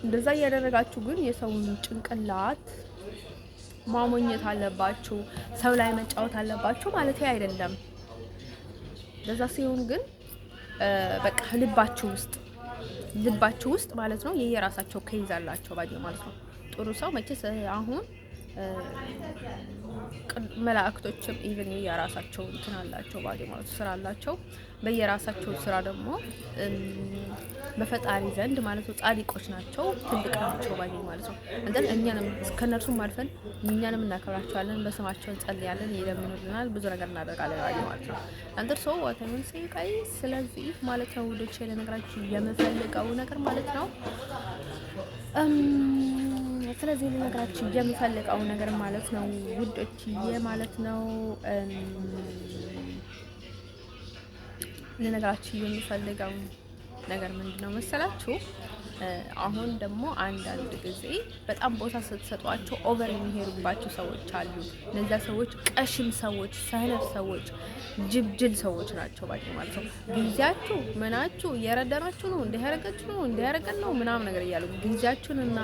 እንደዛ እያደረጋችሁ ግን የሰውን ጭንቅላት ማሞኘት አለባችሁ፣ ሰው ላይ መጫወት አለባችሁ ማለት አይደለም። ለዛ ሲሆን ግን በቃ ልባችሁ ውስጥ ማለት ነው የየራሳቸው ኬዝ አላቸው ባዲ ማለት ነው። ጥሩ ሰው መቼስ አሁን መላእክቶችም ኢቭን የራሳቸው እንትን አላቸው ባዲ ማለት ስራ አላቸው። በየራሳቸው ስራ ደግሞ በፈጣሪ ዘንድ ማለት ነው ጻድቆች ናቸው፣ ትልቅ ናቸው ባዲ ማለት ነው። እንደን እኛንም ከነርሱም አልፈን እኛንም እናከብራቸዋለን፣ በስማቸው እንጸልያለን፣ ይለምኑልናል፣ ብዙ ነገር እናደርጋለን ባዲ ማለት ነው። አንተር ሰው ወተምን ሲቃይ ስለዚህ ማለት ነው ወዶቼ ለነገራችሁ የምፈልገው ነገር ማለት ነው ስለዚህ ልነግራችሁ የምፈልገው ነገር ማለት ነው ውዶችዬ ማለት ነው ልነግራችሁ የምፈልገው ነገር ምንድነው መሰላችሁ? አሁን ደግሞ አንዳንድ ጊዜ በጣም ቦታ ስትሰጧቸው ኦቨር የሚሄዱባቸው ሰዎች አሉ። እነዚያ ሰዎች ቀሽም ሰዎች፣ ሰነፍ ሰዎች፣ ጅብጅል ሰዎች ናቸው ማለት ነው። ጊዜያችሁ ምናችሁ እየረዳናችሁ ነው፣ እንዲያረጋችሁ ነው፣ እንዲያረገን ነው ምናምን ነገር እያሉ ጊዜያችሁንና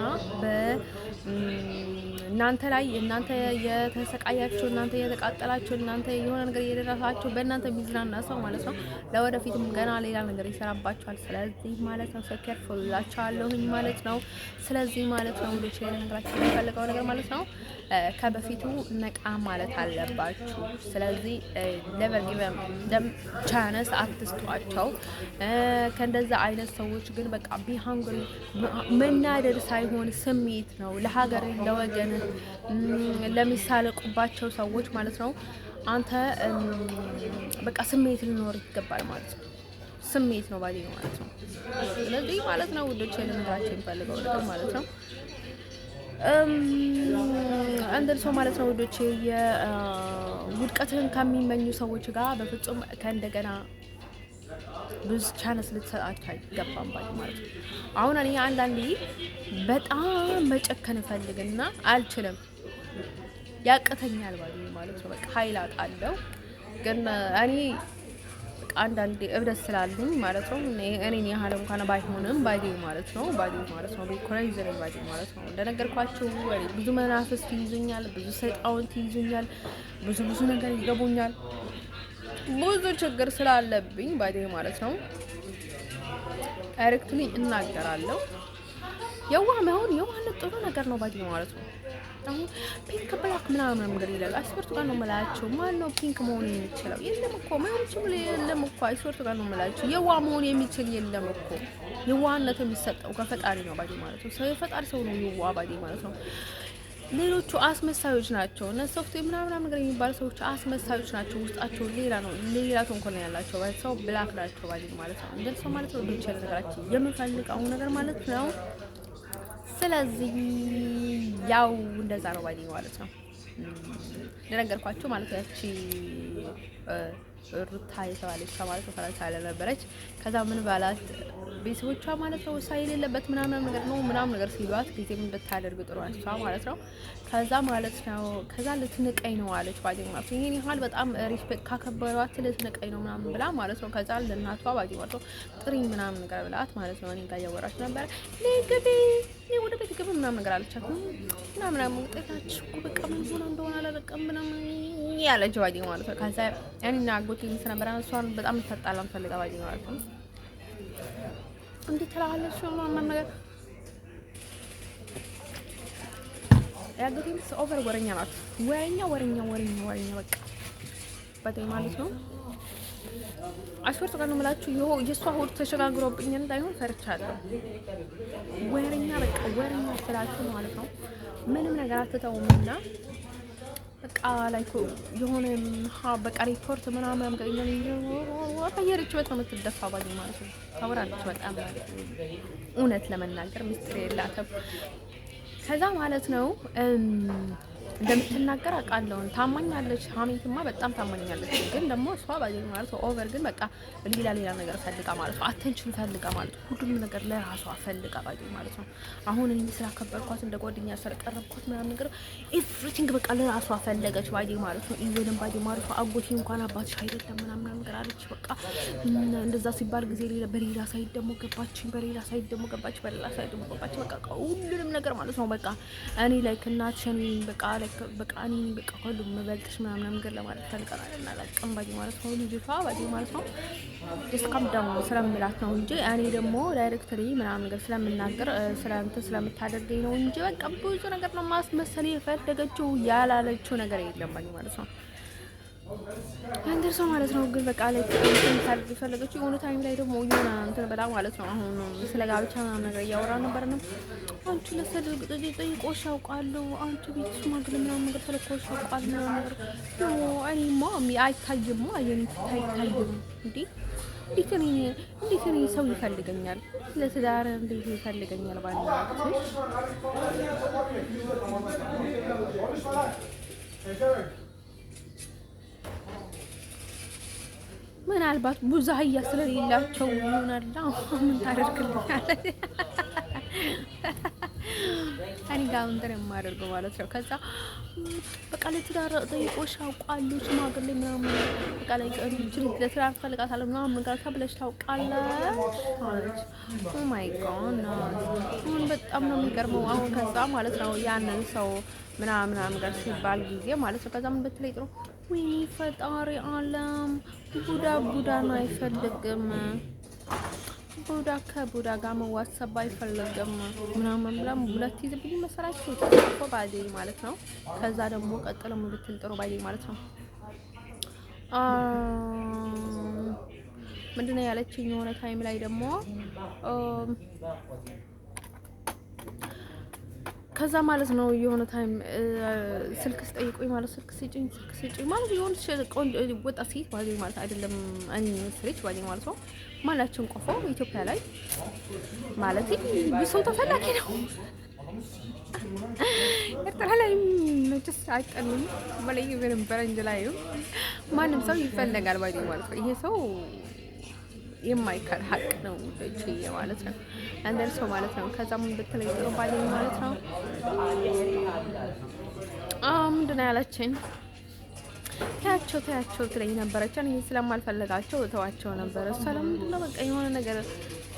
እናንተ ላይ እናንተ የተሰቃያችሁ እናንተ የተቃጠላችሁ እናንተ የሆነ ነገር እየደረሳችሁ በእናንተ ቢዝናና ሰው ማለት ነው ለወደፊትም ገና ሌላ ነገር ይሰራባችኋል። ስለዚህ ማለት ነው ኬርፉል ላችኋለሁኝ ማለት ነው። ስለዚህ ማለት ነው ሁሉ ቼ ነገራችሁ የሚፈልገው ነገር ማለት ነው ከበፊቱ ነቃ ማለት አለባችሁ። ስለዚህ never give them chance አትስጧቸው። ከእንደዛ አይነት ሰዎች ግን በቃ ቢሃንግሪ መናደድ ሳይሆን ስሜት ነው ለሀገር ለወገን ለሚሳለቁባቸው ሰዎች ማለት ነው አንተ በቃ ስሜት ሊኖር ይገባል ማለት ነው። ስሜት ነው ባሊ ማለት ነው። ስለዚህ ማለት ነው ውዶቼ ልንገራችሁ የሚፈልገው ነገር ማለት ነው እንደርሶ ማለት ነው ውዶቼ የውድቀትን ከሚመኙ ሰዎች ጋር በፍጹም ከእንደገና ብዙ ቻንስ ልትሰጣቸው አይገባም ባሊ ማለት ነው። አሁን እኔ አንዳንዴ በጣም መጨከን እፈልግና አልችልም፣ ያቅተኛል ባሊ ማለት ነው። በቃ ኃይል አጣለሁ ግን እኔ አንዳንዴ እብደት ስላሉኝ ማለት ነው እኔን ያህል እንኳን ባይሆንም ባዲ ማለት ነው ቢኮራይዝ ነው ባዲ ማለት ነው። እንደነገርኳችሁ ብዙ መናፍስት ይይዙኛል፣ ብዙ ሰይጣውንት ይይዙኛል፣ ብዙ ነገር ይገቡኛል። ብዙ ችግር ስላለብኝ ባዲ ማለት ነው ዳይሬክትሊ እናገራለሁ። የዋህነት ጥሩ ነገር ነው ባዲ ማለት ነው። አሁን ፒንክ ብላክ ምናምን ነገር ይላል። አይስወርቱ ጋር ነው የምላቸው። ማን ነው ፒንክ መሆን የሚችለው? የለም እኮ ማንም የለም እኮ አይስወርቱ ጋር ነው የምላቸው። የዋህ መሆን የሚችል የለም እኮ። የዋህነት የሚሰጠው ከፈጣሪ ነው ባዲ ማለት ነው። ሰው የፈጣሪ ሰው ነው የዋህ ባዲ ማለት ነው። ሌሎቹ አስመሳዮች ናቸው። እና ሶፍትዌር ምናምን ነገር የሚባሉ ሰዎች አስመሳዮች ናቸው። ውስጣቸው ሌላ ነው፣ ሌላ ተንኮል ነው ያላቸው። ሰው ብላክ ናቸው ባዲ ማለት ነው። እንደዚህ ማለት ነው ዶች ነገራችን የምፈልገው ነገር ማለት ነው። ስለዚህ ያው እንደዛ ነው ባዲ ማለት ነው። እንደነገርኳችሁ ማለት ነው ያቺ ሩታ የተባለች ማለት ነው ፈረንሳይ ነበረች። ከዛ ምን ባላት ቤተሰቦቿ ማለት ነው ሳይል የሌለበት ምናምን ነገር ሲሏት ጊዜ ምን ብታደርግ ጥሩ አልሷ ማለት ነው። ከዛ ማለት ነው ከዛ ልትንቀኝ ነው አለች ባዲ ማለት ነው። ይሄን ያህል በጣም ሪስፔክት ካከበሯት ልትንቀኝ ነው ምናምን ብላ ማለት ነው። ከዛ ለእናቷ ባዲ ማለት ነው ጥሪኝ ምናምን ነገር ብላት ማለት ነው። እኔ ጋር እያወራች ነበር ለግቢ ወደ ቤት ግብ ምናምን ነገር አለቻት ምናምን ውጤታችሁ እኮ በቃ ምን ሆነ እንደሆነ አላበቃም ምናምን ያለች ባዲ ማለት ነው። ከዛ እኔና አጎቴ ነበር እሷን በጣም ተጣላን ፈልጋ ባዲ ማለት ነው። እንዴት ተላላለች ምናምን ነገር ያገቴም ኦቨር ወረኛ ናት። ወረኛ በቃ ባዲ ማለት ነው። አስወርቱ ጋር ነው የምላችሁ የእሷ ሆድ ተሸጋግሮብኝ እንዳይሆን ፈርቻለሁ። ወረኛ በቃ ወረኛ ስላችሁ ማለት ነው ምንም ነገር አትተውምና በቃ ላይ የሆነ በቃ ሪፖርት ምናምን በየርችበት ነው የምትደፋ ባዲ ማለት ነው። ታወራለች በጣም ማለት ነው። እውነት ለመናገር ምስጢር የላትም። ከዛ ማለት ነው እንደምትናገር አውቃለሁ። ታማኛለች፣ ሀሜትማ በጣም ታማኛለች። ግን ደግሞ እሷ ባዲ ማለት ነው ኦቨር ግን በቃ ሌላ ነገር ፈልጋ ማለት ነው። አቴንሽን ፈልጋ ማለት ነው። ሁሉም ነገር ለራሷ ፈልጋ ባዲ ማለት ነው። አሁን እኔ ስላከበርኳት እንደ ጓደኛ ስለቀረብኳት ምናምን ነገር ኤቭሪቲንግ በቃ ለራሷ ፈለገች ባዲ ማለት ነው። ኢቨን ባዲ ማለት ነው አጎቴ እንኳን አባትሽ አይደለም ምናምን ነገር አለች። በቃ እንደዛ ሲባል ጊዜ በሌላ ሳይድ ደግሞ ገባች፣ በሌላ ሳይድ ደግሞ ገባች። በቃ ሁሉንም ነገር ማለት ነው በቃ እኔ ላይክ እናትሽን በቃ እኔ በቃ ሁሉም መበልጥሽ ምናምን ነገር ለማለት ፈልቀናል እና ለቀም ባዲ ማለት ነው። ልጅቷ ባዲ ማለት ነው እስካም ደግሞ ስለምላት ነው እንጂ እኔ ደግሞ ዳይሬክተሪ ምናምን ነገር ስለምናገር ስለምታደርገኝ ነው እንጂ በቃ ብዙ ነገር ነው ማስመሰል የፈለገችው ያላለችው ነገር የለም ባዲ ማለት ነው። እንደርሶ ማለት ነው ግን በቃ ላይ ታርግ የፈለገችው የሆነ ታይም ላይ ደግሞ የሆነ እንትን በጣም ማለት ነው አሁን ስለ ጋብቻ ምናምን ነገር እያወራ ነበር ነው። አንቺ ለሰደግ ጠይቆሽ ያውቃሉ አንቺ ቤት ሽማግሌ ምናምን ነገር ተለቆሽ ያውቃል ምናምን ነገር ነው። እኔማ አይታይማ የኔ አይታይም እንዴ እንዴት እኔ ሰው ይፈልገኛል ለትዳር እንዴት ይፈልገኛል ባልናችሁ ምናልባት ቡዛህያ ስለሌላቸው ይሆናል። ምን ታደርግልኛለህ? እኔ ጋር እንትን የማደርገው ማለት ነው። ከዛ በቃ ለትዳር ጠይቆሽ ታውቃለሁ ሽማግሌ ምናምን በቃ ላይ ቀሪችን ለትዳር ፈልጋታለሁ ምናምን ነገር ተብለሽ ታውቃለሽ አለች። ኦ ማይ ጋድ አሁን በጣም ነው የሚገርመው። አሁን ከዛ ማለት ነው ያንን ሰው ምናምን ነገር ሲባል ጊዜ ማለት ነው። ከዛ ምን ብትለኝ ጥሩ ወይኔ ፈጣሪ አለም ቡዳን አይፈልግም ቡዳ ከቡዳ ጋር መዋሰብ አይፈልግም ምናምን ብላ ሁለት ይዝብኝ መሰላችሁ ተቆ ባዴ ማለት ነው። ከዛ ደግሞ ቀጥሎ ምን ብትል ጥሩ ባዴ ማለት ነው ምንድነው ያለችኝ የሆነ ታይም ላይ ደግሞ ከዛ ማለት ነው የሆነ ታይም ስልክ ስጠይቁኝ ማለት ስልክ ስጪኝ ማለት የሆነ ወጣት ሴት ማለት አይደለም እኔ መስለች ማለት ነው ማላችን ቆፎ ኢትዮጵያ ላይ ማለት ሰው ተፈላጊ ነው። ኤርትራ ላይ ነጭስ አይጠልም በላይ በረንጅ ላይ ማንም ሰው ይፈለጋል ማለት ነው። ይሄ ሰው የማይካድ ሀቅ ነው እቺ ማለት ነው አንደር ሰው ማለት ነው። ከዛ ምን ብትለኝ ጥሩ ባለኝ ማለት ነው ምንድነው ያለችኝ ታያቸው ትለኝ ነበረች። እኔ ስለማልፈልጋቸው ተዋቸው ነበር። እሷ ለምንድን ነው በቃ የሆነ ነገር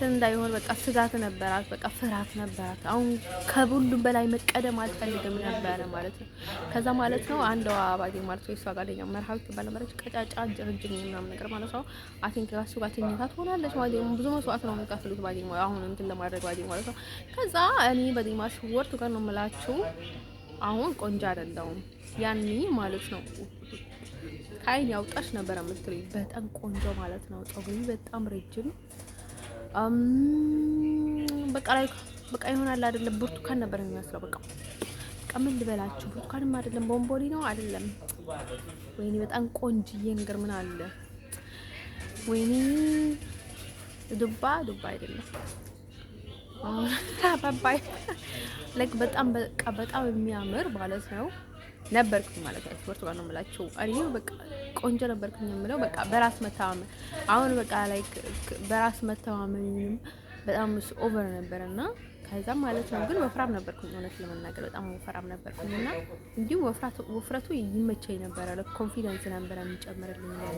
እንዳይሆን በቃ ስጋት ነበራት፣ በቃ ፍርሃት ነበራት። አሁን ከሁሉም በላይ መቀደም አልፈልግም ነበረ ማለት ነው። ከዛ ማለት ነው አንዷ አባቴ ማለት ነው እሷ ጋር መርሃዊ ትባል ነበረች። ቀጫጫ ረጅም ምናምን ነገር ማለት ነው አቲንክ ራሱ ጋር ትኝታ ትሆናለች ማለት ነው። ብዙ መስዋዕት ነው የሚከፍሉት ባዲ አሁን እንትን ለማድረግ ባዲ ማለት ነው። ከዛ እኔ በዲማሽ ወርቱ ጋር ነው የምላችሁ አሁን ቆንጆ አይደለሁም ያኔ ማለት ነው። ከአይን ያውጣሽ ነበር የምትለኝ በጣም ቆንጆ ማለት ነው። ፀጉሬ በጣም ረጅም በቃ ይሆናል አይደለም ብርቱካን ነበር የሚመስለው። በቃ ምን ልበላችሁ ብርቱካንም አይደለም ቦምቦሊ ነው አይደለም። ወይኔ በጣም ቆንጅዬ ነገር ምን አለ ወይኔ ዱባ አይደለም አባባይ ላይክ በጣም የሚያምር ማለት ነው ነበርኩኝ ማለት ነው። ብርቱካን ነው የምላችሁ እኔ በቃ ቆንጆ ነበርኩኝ የምለው በቃ በራስ መተማመን አሁን በቃ ላይክ በራስ መተማመንም በጣም ኦቨር ነበርና ከዛ ማለት ነው። ግን ወፍራም ነበርኩኝ እውነት ለመናገር በጣም ወፍራም ነበርኩኝና እንዲሁም ወፍረቱ ይመቸኝ ነበር። ኮንፊደንስ ነበር የሚጨምርልኝ ነው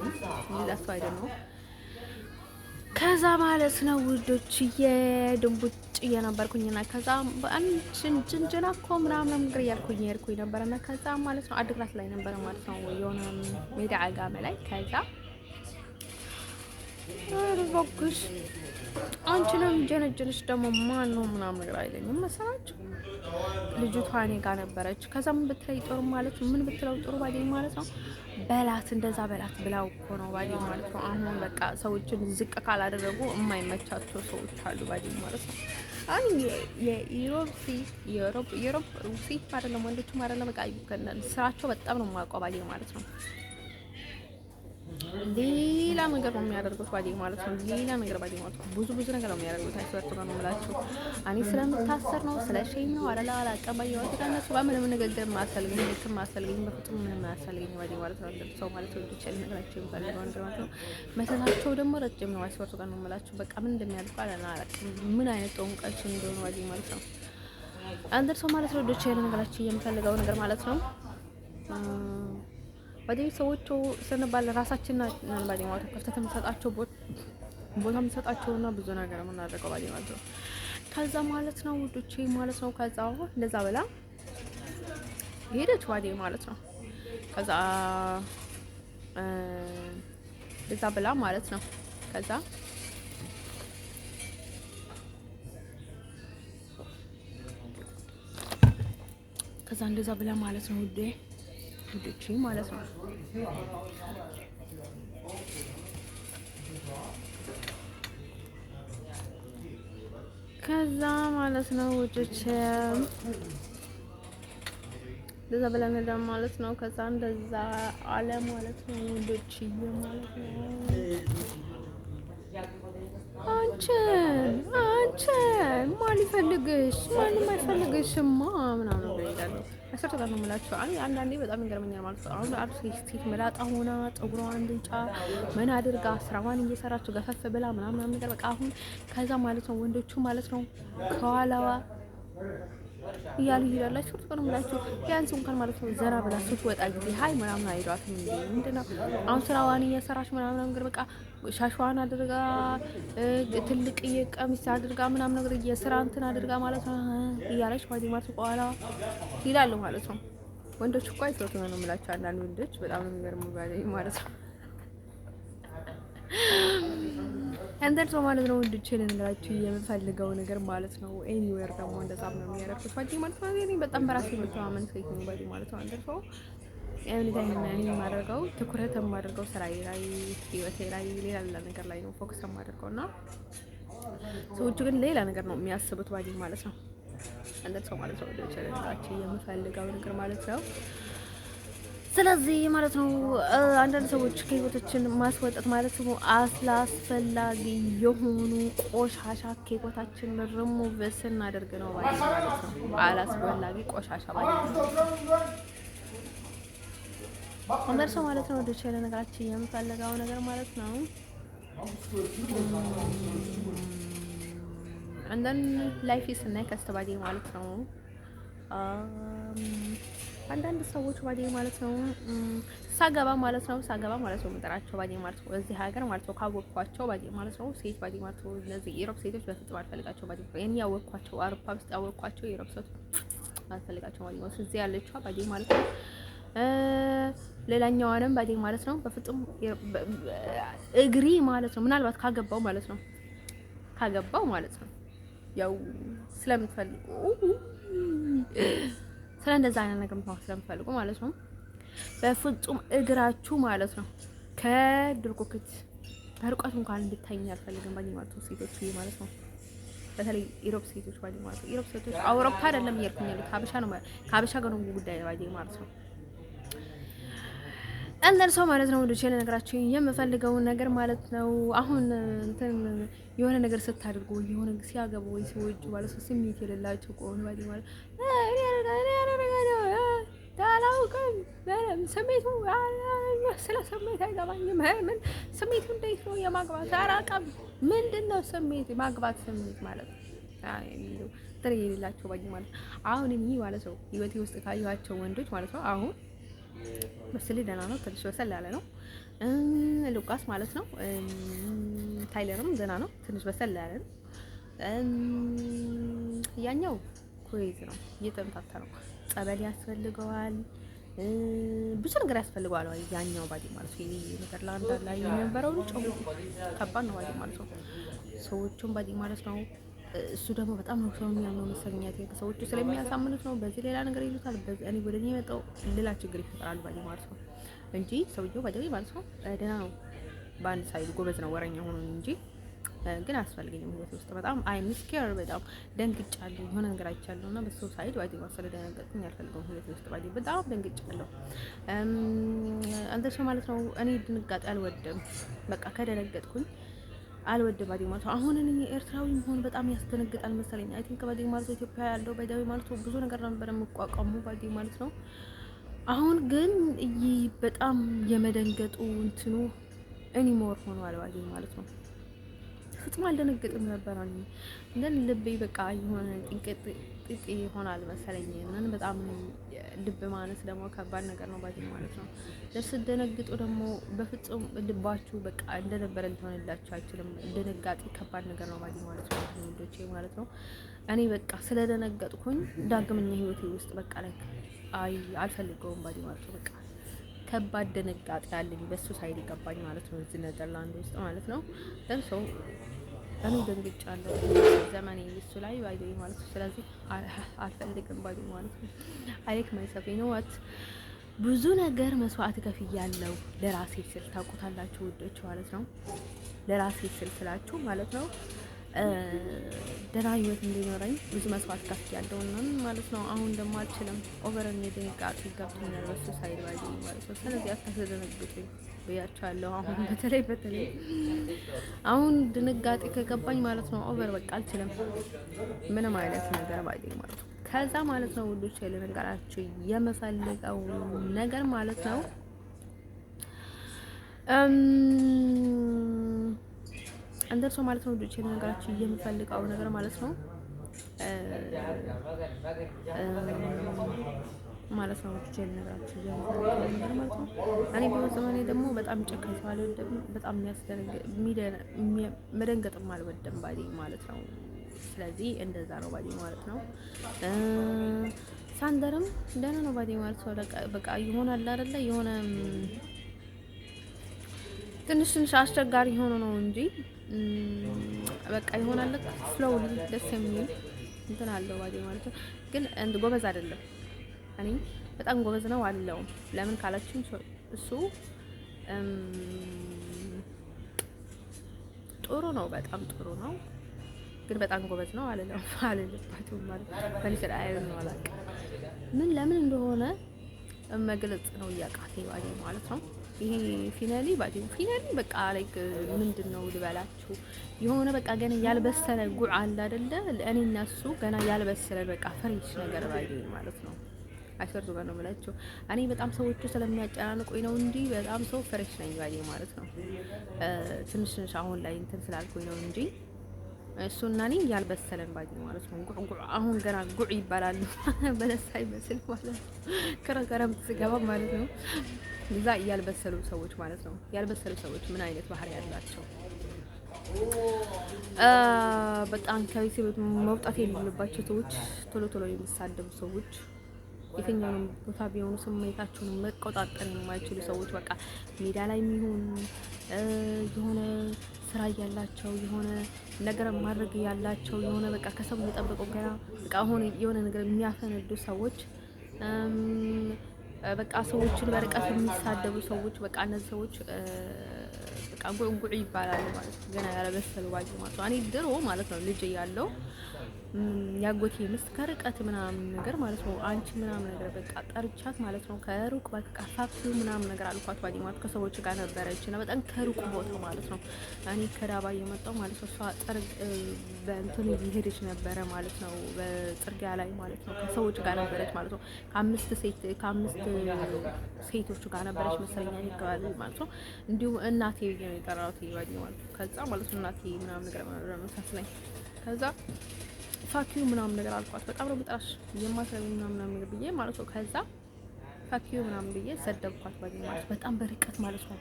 እንዴ አስተው አይደለም። ከዛ ማለት ነው ውዶች የድንቡጭ የነበርኩኝና ከዛ አንቺ ጅንጅና እኮ ምናምን ነገር ያልኩኝ ነበርና ከዛ ማለት ነው አድግራት ላይ ነበር ማለት ነው የሆነ ሜዳ አጋመ ላይ ከዛ አረጋግሽ አንቺ ነው ጀነጀነሽ ደግሞ ማን ነው ምናምን ነገር አይለኝም መሰላችሁ። ልጅቷ እኔ ጋር ነበረች። ከዛ ምን ብትለኝ ጥሩ ማለት ምን ብትለው ጥሩ ባዴ ማለት ነው በላት እንደዛ በላት ብላው እኮ ነው ባዴ ማለት ነው። አሁን በቃ ሰዎችን ዝቅ ካላደረጉ የማይመቻቸው ሰዎች አሉ ባዴ ማለት ነው። አሁን የዩሮፕ ሴት አይደለም ወንዶችም አይደለም በቃ ስራቸው በጣም ነው የማውቀው ባዴ ማለት ነው። ሌላ ነገር ነው የሚያደርጉት ባዲ ማለት ነው። ሌላ ነገር ባዲ ማለት ነው ብዙ ነገር ነው የሚያደርጉት። አይሰርቱ ነው የምላችሁ እኔ ስለምታሰር ነው ስለሸኝ ነው አላላ አቀባይ ወጥ ከነሱ በምንም ነገር ማሰልገኝ በፍጹም ምንም ማሰልገኝ ባዲ ማለት ነው። እንደው ማለት ነው ዲቴል ነገራቸው ይፈልጋው ነገር ማለት ነው። መተታቸው ደግሞ ረጅም ነው። አይሰርቱ ነው የምላችሁ በቃ ምን እንደሚያደርጉ አላላ ምን አይነት ጦንቃቸው እንደሆነ ባዲ ማለት ነው። አንደር ሰው ማለት ነው ዲቴል ነገራቸው የሚፈልጋው ነገር ማለት ነው። ባዲ ሰዎቹ ስንባል ራሳችን ነን ባዲ ማለት ከፍተህ የምትሰጣቸው ቦታ የምትሰጣቸውና ብዙ ነገር የምናደርገው ባዲ ማለት ነው። ከዛ ማለት ነው ውዶቼ ማለት ነው ከዛ እንደዛ ብላ ሄደች ባዲ ማለት ነው። ከዛ እንደዛ ብላ ማለት ነው ከዛ እንደዛ ብላ ማለት ነው ውዶቼ ማለት ነው። ከዛ ማለት ነው ውዶቼ እንደዛ ብለን ደግሞ ማለት ነው ከዛ እንደዛ አለ ማለት ነው ውዶቼ ማለት ነው። አንቺን ሊፈልግሽ ማንም አይፈልግሽማ ምናምን ነው ይላሉ። አስር ተቀን ነው የምላቸው። አንዳንዴ በጣም ይገርመኛል ማለት ነው። አሁን አርስ ሴት መላጣ ሆና ፀጉሯን ልጫ ምን አድርጋ ስራዋን እየሰራች ገፈፍ ብላ ምናምን ነገር በቃ አሁን ከዛ ማለት ነው ወንዶቹ ማለት ነው ከኋላዋ እያሉ ይሄዳሉ። አስር ተቀን ነው የምላቸው። ቢያንስ እንኳን ማለት ነው ዘና ብላ ስትወጣ ጊዜ ሀይ ምናምን አይሏትም እንዴ? ምንድነው አሁን ስራዋን እየሰራች ምናምን ነገር በቃ ሻሽዋን አድርጋ ትልቅ የቀሚስ አድርጋ ምናምን ነገር የስራ እንትን አድርጋ ማለት ነው እያለች ማለት በኋላ ይላሉ ማለት ነው። ወንዶች እኮ አይተውት ነው የምላቸው። አንዳንድ ወንዶች በጣም ነው የሚገርሙ ማለት ነው። አንተን ሰው ማለት ነው ወንዶች ልንላችሁ የምፈልገው ነገር ማለት ነው። ኤኒዌር ደግሞ እንደዛ ነው የሚያደርጉት ማለት ነው። እኔ በጣም በራሴ የምተማመን ሰው ነው ማለት ነው። አንተን ሰው ኤኒታይም እኔ የማደርገው ትኩረት የማደርገው ስራዬ ላይ ህይወቴ ላይ ሌላ ነገር ላይ ነው ፎከስ የማደርገው እና ሰዎቹ ግን ሌላ ነገር ነው የሚያስቡት ማለት ነው። አንተን ሰው ማለት ነው ወንዶች ልንላችሁ የምፈልገው ነገር ማለት ነው። ስለዚህ ማለት ነው አንዳንድ ሰዎች ከህይወታችን ማስወጣት ማለት ነው አስፈላጊ የሆኑ ቆሻሻ ከህይወታችን ሪሙቭ ስናደርግ ነው ማለት ነው። አላስፈላጊ ቆሻሻ ማለት ነው። አንዳንድ ሰው ማለት ነው ወደች ያለ ነገራችን የምፈልገው ነገር ማለት ነው አንዳንድ ላይፍ ስናይ ከስተባዲ ማለት ነው አንዳንድ ሰዎች ባዲ ማለት ነው ሳገባ ማለት ነው የምጠራቸው ባዲ ማለት ነው እዚህ ሀገር ማለት ነው ካወቅኳቸው ባዲ ማለት ነው ሴት ባዲ ማለት ነው እነዚህ ኢሮፕ ሴቶች በፍጹም አልፈልጋቸው ባዲ ነው። እኔ ያወቅኳቸው አውሮፓ ውስጥ ያወቅኳቸው ኢሮፕ ሴቶች አልፈልጋቸው ባዲ ነው። እዚህ ያለችው ባዲ ማለት ነው ሌላኛዋንም ባዲ ማለት ነው በፍጹም እግሪ ማለት ነው ምናልባት ካገባው ማለት ነው ያው ስለምትፈልጉ ስለእንደዛ አይነት ነገር ስለምትፈልጉ ማለት ነው በፍጹም እግራችሁ ማለት ነው ከድርቆክት በርቀት እንኳን እንድታይኝ አልፈልግም ባዲ ማለት ነው ሴቶች ማለት ነው። በተለይ ኢሮፕ ሴቶች ባዲ ማለት ነው ኢሮፕ ሴቶች አውሮፓ አይደለም እየሄድኩኝ ያሉት ሀበሻ ነው ከሀበሻ ጋር ነው ጉዳይ ባዲ ማለት ነው። አንዳንድ ሰው ማለት ነው ወንዶች ነገራችሁ የምፈልገው ነገር ማለት ነው አሁን እንትን የሆነ ነገር ስታደርጉ የሆነ ሲያገቡ ወይ ሲወጁ ማለት ነው ስሜት የሌላቸው ቆን ባዲ ማለት ታላውቅም ስሜቱ ስለ ስሜት አይገባኝም። ምን ስሜቱ እንዴት ነው የማግባት አራቀም ምንድነው ስሜት ማግባት ስሜት ማለት ነው ትሪ የሌላቸው ባዲ ማለት አሁን እኔ ማለት ነው ህይወቴ ውስጥ ካየኋቸው ወንዶች ማለት ነው አሁን በስለ ደህና ነው ትንሽ በሰል ያለ ነው ሉቃስ ማለት ነው ታይለርም ደህና ነው ትንሽ በሰል ያለ ነው ያኛው ኩሬዝ ነው እየተምታታ ነው ጸበል ያስፈልገዋል ብዙ ነገር ያስፈልገዋል ያኛው ባዲ ማለት ነው። ይሄ ነገር ላንዳ ላይ የነበረው ጮም ከባድ ነው ባዲ ማለት ነው ሰዎቹም ባዲ ማለት ነው እሱ ደግሞ በጣም ነው ሰው የሚያምነው መሰለኛት ሰዎቹ ስለሚያሳምኑት ነው በዚህ ሌላ ነገር ይሉታል እኔ ወደኔ የመጣው ሌላ ችግር ይፈጥራል ባዲ ማለት ነው እንጂ ሰውየው ባዲ ማለት ነው ደህና ነው በአንድ ሳይድ ጎበዝ ነው ወረኛ ሆኖ እንጂ ግን አስፈልገኝም ህይወት ውስጥ በጣም አይ ምስኪር በጣም ደንግጫለሁ የሆነ ነገር አይቻለሁ እና በሱ ሳይድ ባዲ ማለት ደነገጥኩኝ አልፈልገውም ህይወት ውስጥ ባዲ በጣም ደንግጫለሁ አንተ ሰው ማለት ነው እኔ ድንጋጤ አልወድም በቃ ከደነገጥኩኝ አልወድም ባዲ ማለት አሁን እኔ ኤርትራዊ መሆን በጣም ያስደነግጣል መሰለኝ አይ ቲንክ ባዲ ማለት ኢትዮጵያ ያለው ባዲ ማለት ብዙ ነገር ነበር የምቋቋሙ ባዲ ማለት ነው አሁን ግን በጣም የመደንገጡ እንትኑ እኔ ሞር ሆኗል ባዲ ማለት ነው ፍጹም አልደነገጥም ነበር እኔ ግን ልቤ በቃ የሆነ ጥንቅጥ ይሆናል መሰለኝ እና በጣም ልብ ማነስ ደግሞ ከባድ ነገር ነው ባዲ ማለት ነው ለስደነግጡ ደግሞ በፍጹም ልባችሁ በቃ እንደነበረ ሊሆንላችሁ አይችልም ድንጋጤ ከባድ ነገር ነው ባዲ ማለት ነው ወንዶቼ ማለት ነው እኔ በቃ ስለደነገጥኩኝ ዳግመኛ ህይወቴ ውስጥ በቃ ላይ አልፈልገውም ባዲ ማለት ነው በቃ ከባድ ድንጋጤ አለኝ በሱ ሳይድ ይገባኝ ማለት ነው እዚህ ኔዘርላንድ ውስጥ ማለት ነው ለምሶ እኔ ደንግጫለሁ ዘመኔ እሱ ላይ ባይ ማለት ነው ስለዚህ አልፈልግም ባይ ማለት ነው አይክ ማይሰፍ ነው ወት ብዙ ነገር መስዋዕት ከፍያለሁ ለራሴ ስል ታውቁታላችሁ ውዶች ማለት ነው ለራሴ ስል ስላችሁ ማለት ነው ደህና ህይወት እንዲኖረኝ ብዙ መስዋዕት ከፍያለሁ ማለት ነው። አሁን ደግሞ አልችልም። ኦቨር ድንጋጤ ገብቶኛል በሱ ሳይድ ባይ ማለት ነው። ስለዚህ አታስደነግጡኝ ብያቸዋለሁ። አሁን በተለይ አሁን ድንጋጤ ከገባኝ ማለት ነው ኦቨር በቃ አልችልም ምንም አይነት ነገር ባይ ማለት ነው። ከዛ ማለት ነው ውዶች ልነገራችሁ የምፈልገው ነገር ማለት ነው እንደርሶ ማለት ነው ውዶች ልነገራችሁ የምፈልገው ነገር ማለት ነው ማለት ነው ውዶች ልነገራችሁ የምፈልገው ነገር ማለት ነው። እኔ በህይወት ዘመኔ ደግሞ በጣም ጨካኝ ሰው አልወድም። በጣም መደንገጥም አልወድም ባይ ማለት ነው። ስለዚህ እንደዛ ነው ባዲ ማለት ነው። ሳንደርም ደህና ነው ባዲ ማለት ነው። በቃ ይሆናል አይደለ የሆነ ትንሽ አስቸጋሪ ሆኖ ነው እንጂ በቃ ይሆናል ፍሎውሊ ደስ የሚል እንትን አለው ባዲ ማለት ነው። ግን ጎበዝ አይደለም። እኔ በጣም ጎበዝ ነው አለው። ለምን ካላችሁ እሱ ጥሩ ነው፣ በጣም ጥሩ ነው። ግን በጣም ጎበዝ ነው አልልባትም ማለት በሊሰራ አይደል ነው አላውቅም። ምን ለምን እንደሆነ መግለጽ ነው እያቃተኝ ባዲ ማለት ነው። ይሄ ፊናሊ በቃ ላይክ ምንድነው ልበላችሁ የሆነ በቃ ገና ያልበሰለ ጉዕ አለ አይደለ? እኔ እና እሱ ገና ያልበሰለ በቃ ፍሬሽ ነገር ባዲ ማለት ነው። አይሰርዱ ጋር ነው የምላችሁ። እኔ በጣም ሰዎቹ ስለሚያጨናንቁኝ ነው እንጂ በጣም ሰው ፍሬሽ ነኝ ባዲ ማለት ነው። ትንሽ አሁን ላይ እንትን ስላልኩኝ ነው እንጂ እሱና እኔ ያልበሰለን ባዲ ማለት ነው። ጉዕ አሁን ገና ጉዕ ይባላል በለሳ ይመስል ማለት ነው። ከረከረም ስገባ ማለት ነው። እዛ ያልበሰሉ ሰዎች ማለት ነው። ያልበሰሉ ሰዎች ምን አይነት ባህሪ ያላቸው በጣም ከቤት መውጣት የሌለባቸው ሰዎች፣ ቶሎ የሚሳደቡ ሰዎች፣ የትኛውንም ቦታ ቢሆኑ ስሜታቸውን መቆጣጠር የማይችሉ ሰዎች በቃ ሜዳ ላይ የሚሆን የሆነ ስራ ያላቸው የሆነ ነገር ማድረግ ያላቸው የሆነ በቃ ከሰው እየጠበቀው ገና በቃ አሁን የሆነ ነገር የሚያፈነዱ ሰዎች በቃ ሰዎችን በርቀት የሚሳደቡ ሰዎች በቃ እነዚህ ሰዎች በቃ ጉዕ ይባላሉ ማለት ነው። ገና ያልበሰሉ ባጂ ማለት ነው። እኔ ድሮ ማለት ነው ልጅ ያለው ያጎቴ ምስት ከርቀት ምናምን ነገር ማለት ነው አንቺ ምናምን ነገር በቃ ጠርቻት ማለት ነው ከሩቅ በቃ ፋክቱ ምናምን ነገር አልኳት ባዲ ማለት ከሰዎች ጋር ነበረች እና በጣም ከሩቅ ቦታ ማለት ነው። እኔ ከዳባ እየመጣሁ ማለት ነው እሷ ጠርግ በእንትን እየሄደች ነበረ ማለት ነው በጥርጊያ ላይ ማለት ነው ከሰዎች ጋር ነበረች ማለት ነው። ከአምስት ሴቶች ጋር ነበረች መሰለኝ ይገባል ማለት ነው። እንዲሁም እናቴ ነው የጠራሁት ባዲ ማለት ነው። ከዛ ማለት ነው እናቴ ምናምን ነገር መሳስለኝ ከዛ ፋኪዩ ምናምን ነገር አልኳት። በጣም ነው በጣሽ የማትረቢ ምናምን ነገር ብዬ ማለት ነው። ከዛ ፋኪዩ ምናምን ብዬ ሰደብኳት ባዲ ማለት በጣም በርቀት ማለት ነው።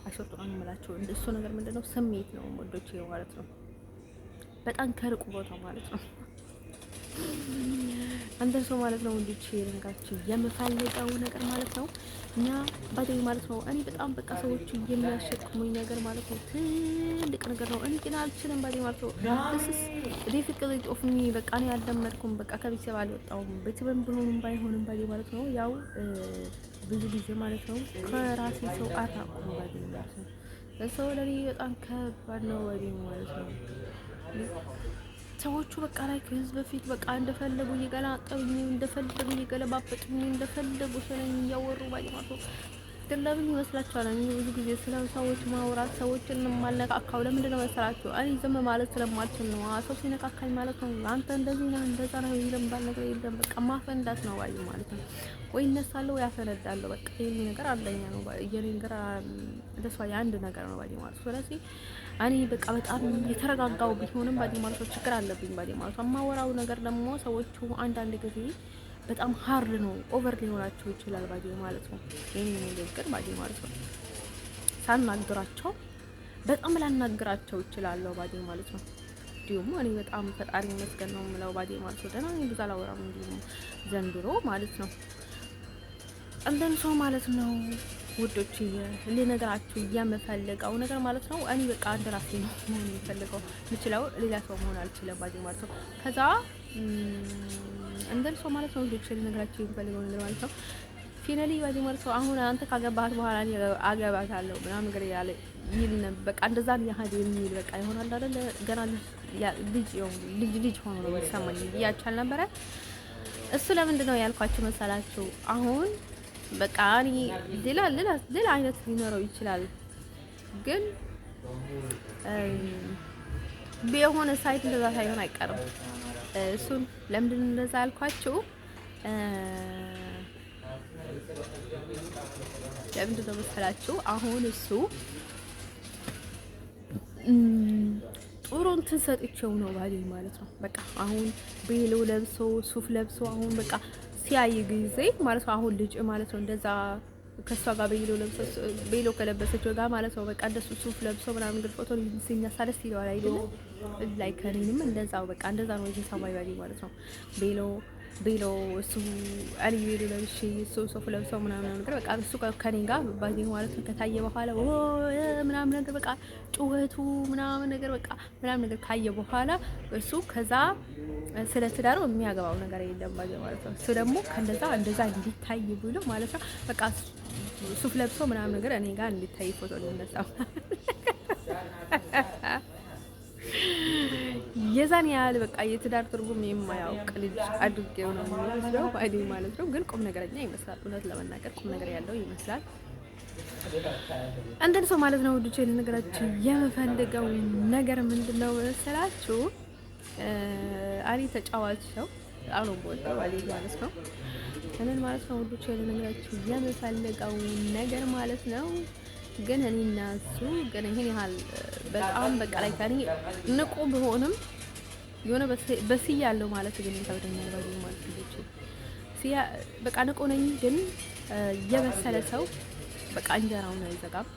አሽርጡ ነው የምላቸው እሱ ነገር ምንድነው ስሜት ነው ወዶቼ ማለት ነው። በጣም ከርቁ ቦታ ማለት ነው። አንተ ሰው ማለት ነው ወንዶቼ ልንጋችሁ የምፈልገው ነገር ማለት ነው እና ባዲ ማለት ነው። እኔ በጣም በቃ ሰዎች የሚያሸክሙኝ ነገር ማለት ነው ትልቅ ነገር ነው። እኔ ግን አልችልም ባዲ ማለት ነው። this is difficult of me በቃ እኔ አልደመድኩም። በቃ ከቤተሰብ አልወጣሁም። ቤተሰብም ብሎንም ባይሆንም ባዲ ማለት ነው ያው ብዙ ጊዜ ማለት ነው ከራሴ ሰው አታውቁም ባዲ ማለት ነው። ለሰው ለኔ በጣም ከባድ ነው ባዲ ማለት ነው። ሰዎቹ በቃ ላይ ከህዝብ በፊት በቃ እንደፈለጉ እየገላጠሉኝ እንደፈለጉ እየገለባበጡኝ እንደፈለጉ ስለኝ እያወሩ ባይ ማለት ነው። ግን ለምን ይመስላችኋል? እኔ ብዙ ጊዜ ስለ ሰዎች ማውራት ሰዎችን ማለቃቃው ለምንድን ነው መሰላችሁ? እኔ ዝም ማለት ስለማልችል ነው። ሰው ሲነካካኝ ማለት ነው አንተ እንደዚህ ነህ እንደዛ ነው ይለም ባል ነገር የለም በቃ ማፈንዳት ነው ባይ ማለት ነው። ወይ እነሳለሁ ያፈነዳለሁ በቃ ይሄ ነገር አንደኛ ነው ባይ የኔ ነገር ደስዋ የአንድ ነገር ነው ባይ ማለት ነው። ስለዚህ እኔ በቃ በጣም የተረጋጋው ቢሆንም ባዲ ማለት ነው ችግር አለብኝ ባዲ ማለት ነው። የማወራው ነገር ደግሞ ሰዎቹ አንዳንድ ጊዜ በጣም ሃርድ ነው ኦቨር ሊሆናቸው ይችላል ባዲ ማለት ነው። የኔ ንግግር ባዲ ማለት ነው ሳናግራቸው በጣም ላናግራቸው ይችላል ባዲ ማለት ነው። እንዲሁም እኔ በጣም ፈጣሪ ይመስገን ነው የምለው ባዲ ማለት ነው። ደህና ነኝ ብዙ አላወራም እንዲሁም ዘንድሮ ማለት ነው እንደን ሰው ማለት ነው ውዶች ልነግራችሁ የምፈልገው ነገር ማለት ነው። እኔ በቃ አንድ ራሴ ነው መሆን የምፈልገው የምችለው ሌላ ሰው መሆን አልችልም ባዲ ማለት ነው። ከዛ እንደን ሰው ማለት ነው ውዶች ልነግራችሁ የምፈልገው ነገር ማለት ነው ፊናሊ ባዲ ማለት ነው አሁን አንተ ካገባሃት በኋላ እኔ አገባታለሁ ምናምን ነገር ያለ ይል በቃ እንደዛ ያህል የሚል በቃ ይሆናል አይደል? ገና ልጅ ሆኖ ነው የሚሰማኝ ብያችሁ አልነበረ? እሱ ለምንድን ነው ያልኳችሁ መሰላችሁ? አሁን በቃ እኔ ሌላ አይነት ሊኖረው ይችላል፣ ግን በሆነ ሳይት እንደዛ ሳይሆን አይቀርም። እሱን ለምንድን ነው እንደዛ ያልኳችሁ? ለምንድን ነው መሰላችሁ? አሁን እሱ ጥሩ እንትን ሰጥቼው ነው ባለኝ ማለት ነው። በቃ አሁን ቤሎ ለብሶ ሱፍ ለብሶ አሁን በቃ ሲያይ ጊዜ ማለት ነው። አሁን ልጅ ማለት ነው እንደዛ ከሷ ጋር ቤሎ ከለበሰችው ጋር ማለት ነው። በቃ እንደሱ ሱፍ ለብሶ ምናምን ግን ፎቶ ሲነሳ ደስ ይለዋል አይደለ? ላይ ከኔንም እንደዛው በቃ እንደዛ ነው ሰማይ ባለኝ ማለት ነው። ቤሎ እሱ አሊ ቤሎ ለብሼ እሱ ሱፍ ለብሶ ምናምን ነገር በቃ እሱ ከኔ ጋር ባለኝ ማለት ነው። ከታየ በኋላ ምናምን ነገር በቃ ጩኸቱ ምናምን ነገር በቃ ምናምን ነገር ካየ በኋላ እሱ ከዛ ስለ ትዳሩ የሚያገባው ነገር የለም ማለት ነው። እሱ ደግሞ እንደዛ እንዲታይ ብሎ ማለት ነው። በቃ ሱፍ ለብሶ ምናምን ነገር እኔ ጋር እንዲታይ ፎቶ ልነሳው የዛን ያህል በቃ የትዳር ትርጉም የማያውቅ ልጅ አድርጌው ነው የሚመስለው አይደል ማለት ነው። ግን ቁም ነገረኛ ይመስላል። እውነት ለመናገር ቁም ነገር ያለው ይመስላል። አንተን ሰው ማለት ነው። ወድጄ ልነግራችሁ የምፈልገው ነገር ምንድነው መሰላችሁ? አሊ ተጫዋች ነው አሁን ቦታው አሊ ማለት ነው። እኔን ማለት ነው ወድጄ ልነግራችሁ የምፈልገው ነገር ማለት ነው። ግን እኔና እሱ ግን ይሄን ያህል በጣም በቃ ላይ ታኒ ንቁ ቢሆንም የሆነ በስያ ያለው ማለት ግን ይታወደኛል ባይ ማለት ነው። ሲያ በቃ ንቁ ነኝ ግን የበሰለ ሰው በቃ እንጀራውን አይዘጋም፣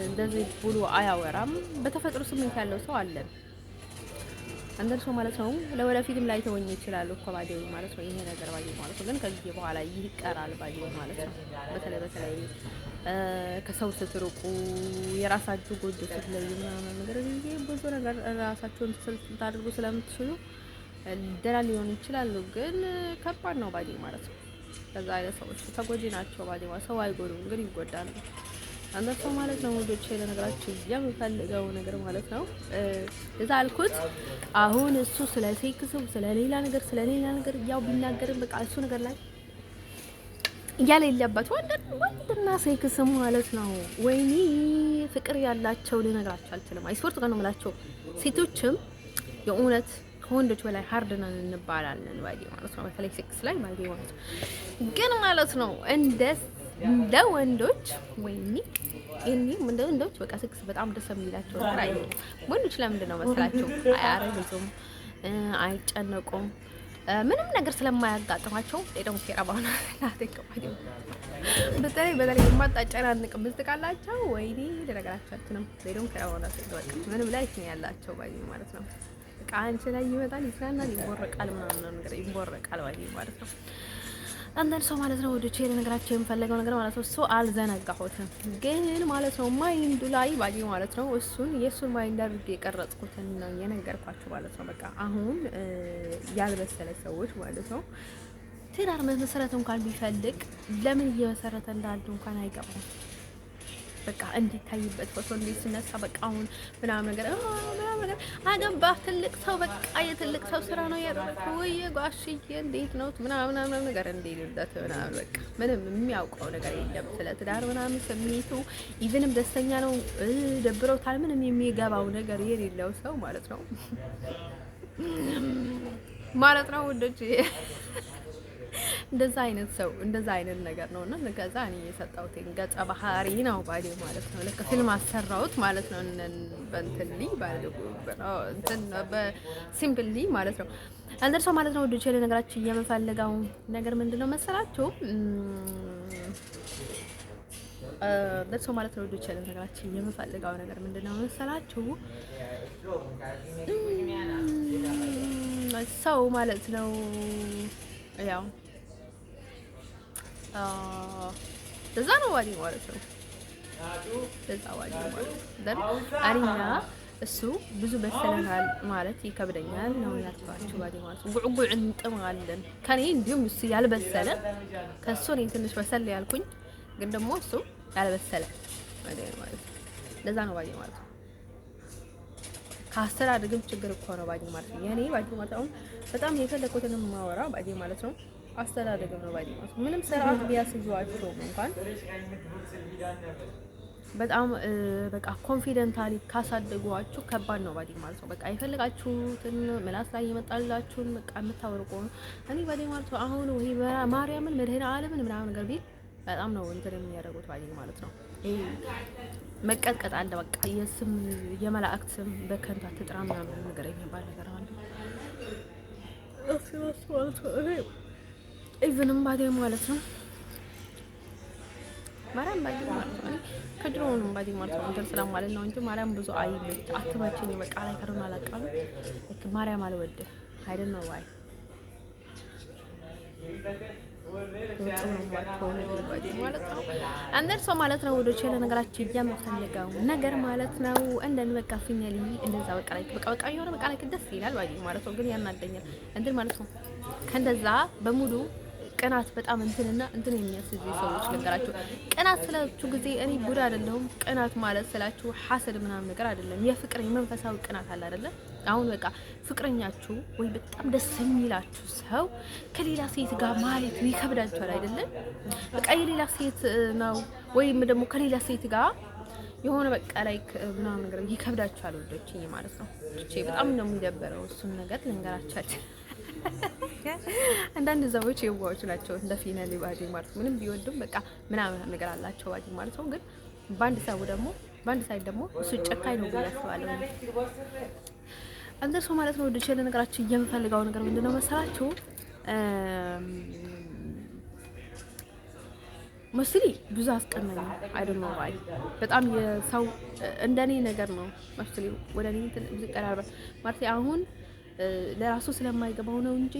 እንደዚህ ብሎ አያወራም። በተፈጥሮ ስሜት ያለው ሰው አለን አንደር ሰው ማለት ነው። ለወደፊትም ላይ ተወኝ ይችላል እኮ ባዲው ማለት ነው። ይሄ ነገር ባዲው ማለት ነው። ግን ከዚህ በኋላ ይቀራል ባዲው ማለት ነው። በተለይ ከሰው ስትርቁ የራሳችሁ ጎጆ ስትለዩ ምናምን ነገር ብዙ ነገር ራሳችሁን ታድርጉ ስለምትችሉ ደህና ሊሆን ይችላሉ። ግን ከባድ ነው ባዲው ማለት ነው። ከዛ አይነት ሰዎች ተጎጂ ናቸው ባዲው ሰው አይጎዱም፣ ግን ይጎዳሉ። አንተ ሰው ማለት ነው። ወዶች ለነገራችሁ የምፈልገው ነገር ማለት ነው እዛ አልኩት። አሁን እሱ ስለ ሴክስ ስለሌላ ነገር ያው ቢናገርም በቃ እሱ ነገር ላይ እያለ የለበት ወንድና ሴክስ ማለት ነው። ወይኔ ፍቅር ያላቸው ልነግራችሁ አልችልም። አይስፖርት ጋር ነው የምላቸው። ሴቶችም የእውነት ከወንዶች በላይ ሃርድ ነን እንባላለን ባዲ ማለት ነው። በተለይ ሴክስ ላይ ባዲ ማለት ነው። ግን ማለት ነው እንደ ወንዶች ወይኔ እንደ ወንዶች በቃ ሴክስ በጣም ደስ የሚላቸው ነገር አይ ወንዶች ለምንድን ነው መስላችሁ አያረግዙም፣ አይጨነቁም ምንም ነገር ስለማያጋጥማቸው ጤደው ሲራባና ናቴከባዲ በተለይ የማታጨናንቅ ምስትቃላቸው ወይኔ ለነገራቻችንም ጤደው ሲራባና ሲወጣ ምንም ላይ ነው ያላቸው ባይ ማለት ነው። በቃ አንቺ ላይ ይመጣል ይስራናል ይቦርቃል ምናምን ነገር ይቦርቃል ባይ ማለት ነው። አንደን ሰው ማለት ነው ወደ ቼለ ነገራቸው የምፈልገው ነገር ማለት ነው። እሱ አልዘነጋሁትም ግን ማለት ነው ማይንዱ ላይ ባዲ ማለት ነው። የእሱን ማይንድ አድርጌ የቀረጽኩትን ነው የነገርኳችሁ ማለት ነው። በቃ አሁን ያልበሰለ ሰዎች ማለት ነው ትዳር መሰረት እንኳን ቢፈልግ ለምን እየመሰረተ እንዳለ እንኳን አይገባም። በቃ እንዲታይበት ፎቶ እንዲስነሳ በቃ አሁን ምናምን ነገር አገባ ትልቅ ሰው በቃ የትልቅ ሰው ስራ ነው ያደረገው ወይ ጓሽዬ እንዴት ነው ምናምን ነገር እንዴልለት ምናምን በቃ ምንም የሚያውቀው ነገር የለም ስለ ትዳር ምናምን ስሜቱ ኢቭንም ደስተኛ ነው ደብሮታል ምንም የሚገባው ነገር የሌለው ሰው ማለት ነው ወንዶች እንደዛ አይነት ነገር ነውና ለከዛ እኔ የሰጣሁት ገጸ ባህሪ ነው ባዲ ማለት ነው። ለካ ፊልም አሰራሁት ማለት ነው። በእንትሊ በሲምፕሊ ማለት ነው። አንደርሶ ማለት ነው ወደ ቼለ ነገራችን የምፈልገው ነገር ምንድነው መሰላችሁ? ደርሶ ማለት ነው ወደ ቼለ ነገራችን የምፈልገው ነገር ምንድነው መሰላችሁ? ሰው ማለት ነው ያው እዛ ነው ዋዲ ማለት ነው። እዛ ዋዲ ማለት ደን አሪና እሱ ብዙ በሰለናል ማለት ይከብደኛል ነው ያልኳችሁ ዋዲ ማለት ነው። ጉዕጉዕ እንጥማለን ከኔ እንዲሁም እሱ ያልበሰለ ከሱ ነው ትንሽ በሰል ያልኩኝ፣ ግን ደግሞ እሱ ያልበሰለ ማለት ነው። ለዛ ነው ዋዲ ማለት ነው። ከአስተዳደግም ችግር እኮ ነው ባዲ ማለት ነው። የኔ ባዲ ማለት አሁን በጣም የፈለኩትን ማወራ ባዲ ማለት ነው አስተዳደግም ነው ባዲ ማለት ነው። ምንም ስርዓት ቢያስይዟቸው እንኳን በጣም በቃ ኮንፊደንታሊ ካሳደጓችሁ ከባድ ነው ባዲ ማለት ነው። በቃ የፈለጋችሁትን ምላስ ላይ ይመጣላችሁን በቃ የምታወሩ ከሆነ እኔ ባዲ ማለት ነው አሁን ወይ ማርያምን መድኃኔዓለምን ምናምን ነገር ቢል በጣም ነው እንትን የሚያደርጉት ባዲ ማለት ነው። ይሄ መቀጥቀጥ አለ በቃ የስም የመላእክት ስም በከንቱ አትጥራ ምናምን ነገር የሚባል ነገር አለ። ኢቭንም ባዲ ማለት ነው ማርያም ባዲ ማለት ነው ከድሮውንም ባዲ ማለት ነው እንትን ስለማለት ነው እንጂ ማርያም ብዙ አትመቸኝ በቃ ላይ ከሩን አላቃሉ ማርያም አልወድም አይደል ነው ዋይ አንደር ሰው ማለት ነው ወደ ቸለ ነገራችን የምፈልገው ነገር ማለት ነው እንደን በቃ ፊኛሊ እንደዛ በቃ የሆነ በቃ ላይ ደስ ይላል ባዲ ማለት ነው። ግን ያናደኛል እንትን ማለት ነው ከእንደዛ በሙሉ ቅናት በጣም እንትን የሚያስይዙ ሰዎች ነገራችሁ። ቅናት ስላችሁ ጊዜ እኔ ቡዳ አይደለሁም። ቅናት ማለት ስላችሁ ሐሰድ ምናምን ነገር አይደለም። የፍቅር የመንፈሳዊ ቅናት አለ አይደለ? አሁን በቃ ፍቅረኛችሁ ወይ በጣም ደስ የሚላችሁ ሰው ከሌላ ሴት ጋር ማለት ይከብዳችኋል አይደለም? በቃ የሌላ ሴት ነው ወይም ደግሞ ከሌላ ሴት ጋር የሆነ በቃ ላይ ምናምን ነገር ይከብዳችኋል ወዶችኝ ማለት ነው። እቺ በጣም ነው የሚደበረው እሱን ነገር ልንገራቻችሁ። አንዳንድ ሰዎች የዋዎች ናቸው እንደ ፊናሊ ባዲ ማለት ምንም ቢወዱም በቃ ምናምን ነገር አላቸው ባዲ ማለት ነው። ግን በአንድ ሳይድ ደግሞ እሱ ጨካኝ ነው ብዬ አስባለሁ። አንተ ሰው ማለት ነው ወደ ቸለ ነገራችሁ የምፈልገው ነገር ምንድነው መሰላችሁ? መስሊ ብዙ አስቀናኝ አይደል ነው ባይ በጣም የሰው እንደኔ ነገር ነው መስሊ ወደ እኔ ዝቀራረበ ማለት አሁን ለራሱ ስለማይገባው ነው እንጂ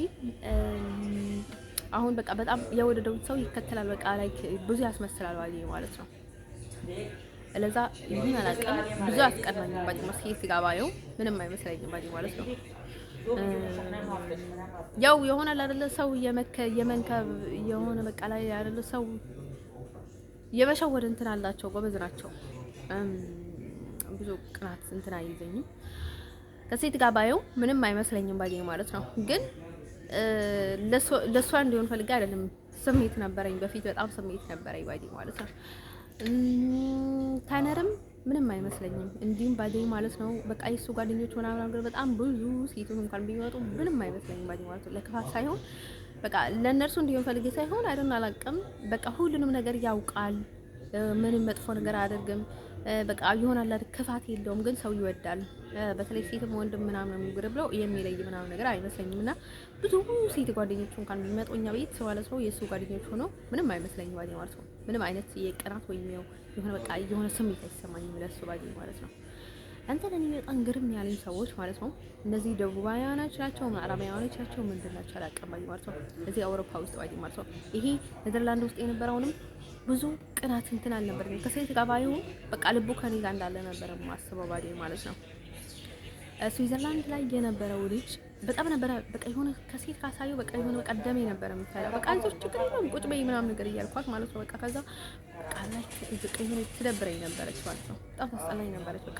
አሁን በቃ በጣም የወደደው ሰው ይከተላል በቃ ላይ ብዙ ያስመስላል ባዲ ማለት ነው። ለዛ ይሁን አላውቅም ብዙ አስቀናኝ ባዲ መስኪት ጋባየው ምንም አይመስለኝም ባዲ ማለት ነው። ያው ይሆናል አይደለ ሰው የመንከብ የሆነ በቃ ላይ አይደለ ሰው የመሸወድ እንትን አላቸው ጎበዝ ናቸው። ብዙ ቅናት እንትን አይዘኝም ከሴት ጋር ባየው ምንም አይመስለኝም ባዲ ማለት ነው። ግን ለሷ እንዲሆን ፈልጋ አይደለም ስሜት ነበረኝ በፊት በጣም ስሜት ነበረኝ ባዲ ማለት ነው። ታነርም ምንም አይመስለኝም እንዲሁም ባዲ ማለት ነው። በቃ የሱ ጓደኞች ምናምን ነገር በጣም ብዙ ሴቶች እንኳን ቢመጡ ምንም አይመስለኝም ባዲ ማለት ነው። ለክፋት ሳይሆን በቃ ለነርሱ እንዲሆን ፈልጌ ሳይሆን አይደል አላውቅም በቃ ሁሉንም ነገር ያውቃል። ምንም መጥፎ ነገር አያደርግም በቃ ይሆናል አይደል ክፋት የለውም። ግን ሰው ይወዳል በተለይ ሴትም ወንድም ምናምን ነው ብለው የሚለይ ምናምን ነገር አይመስለኝምና ብዙ ሴት ጓደኞች እንኳን ቢመጡኛ ቤት ሰው ማለት ነው የሱ ጓደኞች ሆኖ ምንም አይመስለኝም ባዲ ማለት ነው። ምንም አይነት የቅናት ወይ የሆነ በቃ የሆነ ስሜት አይሰማኝም ለሱ ባዲ ማለት ነው። አንተ ለኔ በጣም ግርም ያለኝ ሰዎች ማለት ነው እነዚህ ደቡባውያኖች ናቸው ምዕራባውያኖች ናቸው ምንድን ናቸው አላውቅም ባዲ ማለት ነው። እዚህ አውሮፓ ውስጥ ባዲ ማለት ነው ይሄ ኔዘርላንድ ውስጥ የነበረውንም ብዙ ቅናት እንትን አልነበረም ከሴት ጋር ባይሆን በቃ ልቡ ከኔ ጋር እንዳለ ነበር ማስበው ባዲ ማለት ነው። ስዊዘርላንድ ላይ የነበረው ልጅ በጣም ነበር በቃ የሆነ ከሴት ካሳየው በቃ የሆነ በቃ ደሜ ነበር የሚፈላው በቃ ልጆች ችግር የለውም ቁጭ በይ ምናምን ነገር እያልኳት ማለት ነው። በቃ ከዛ በቃ ላይ የሆነ ትደብረኝ ነበረች ማለት ነው። በጣም ታስጠላኝ ነበረች በቃ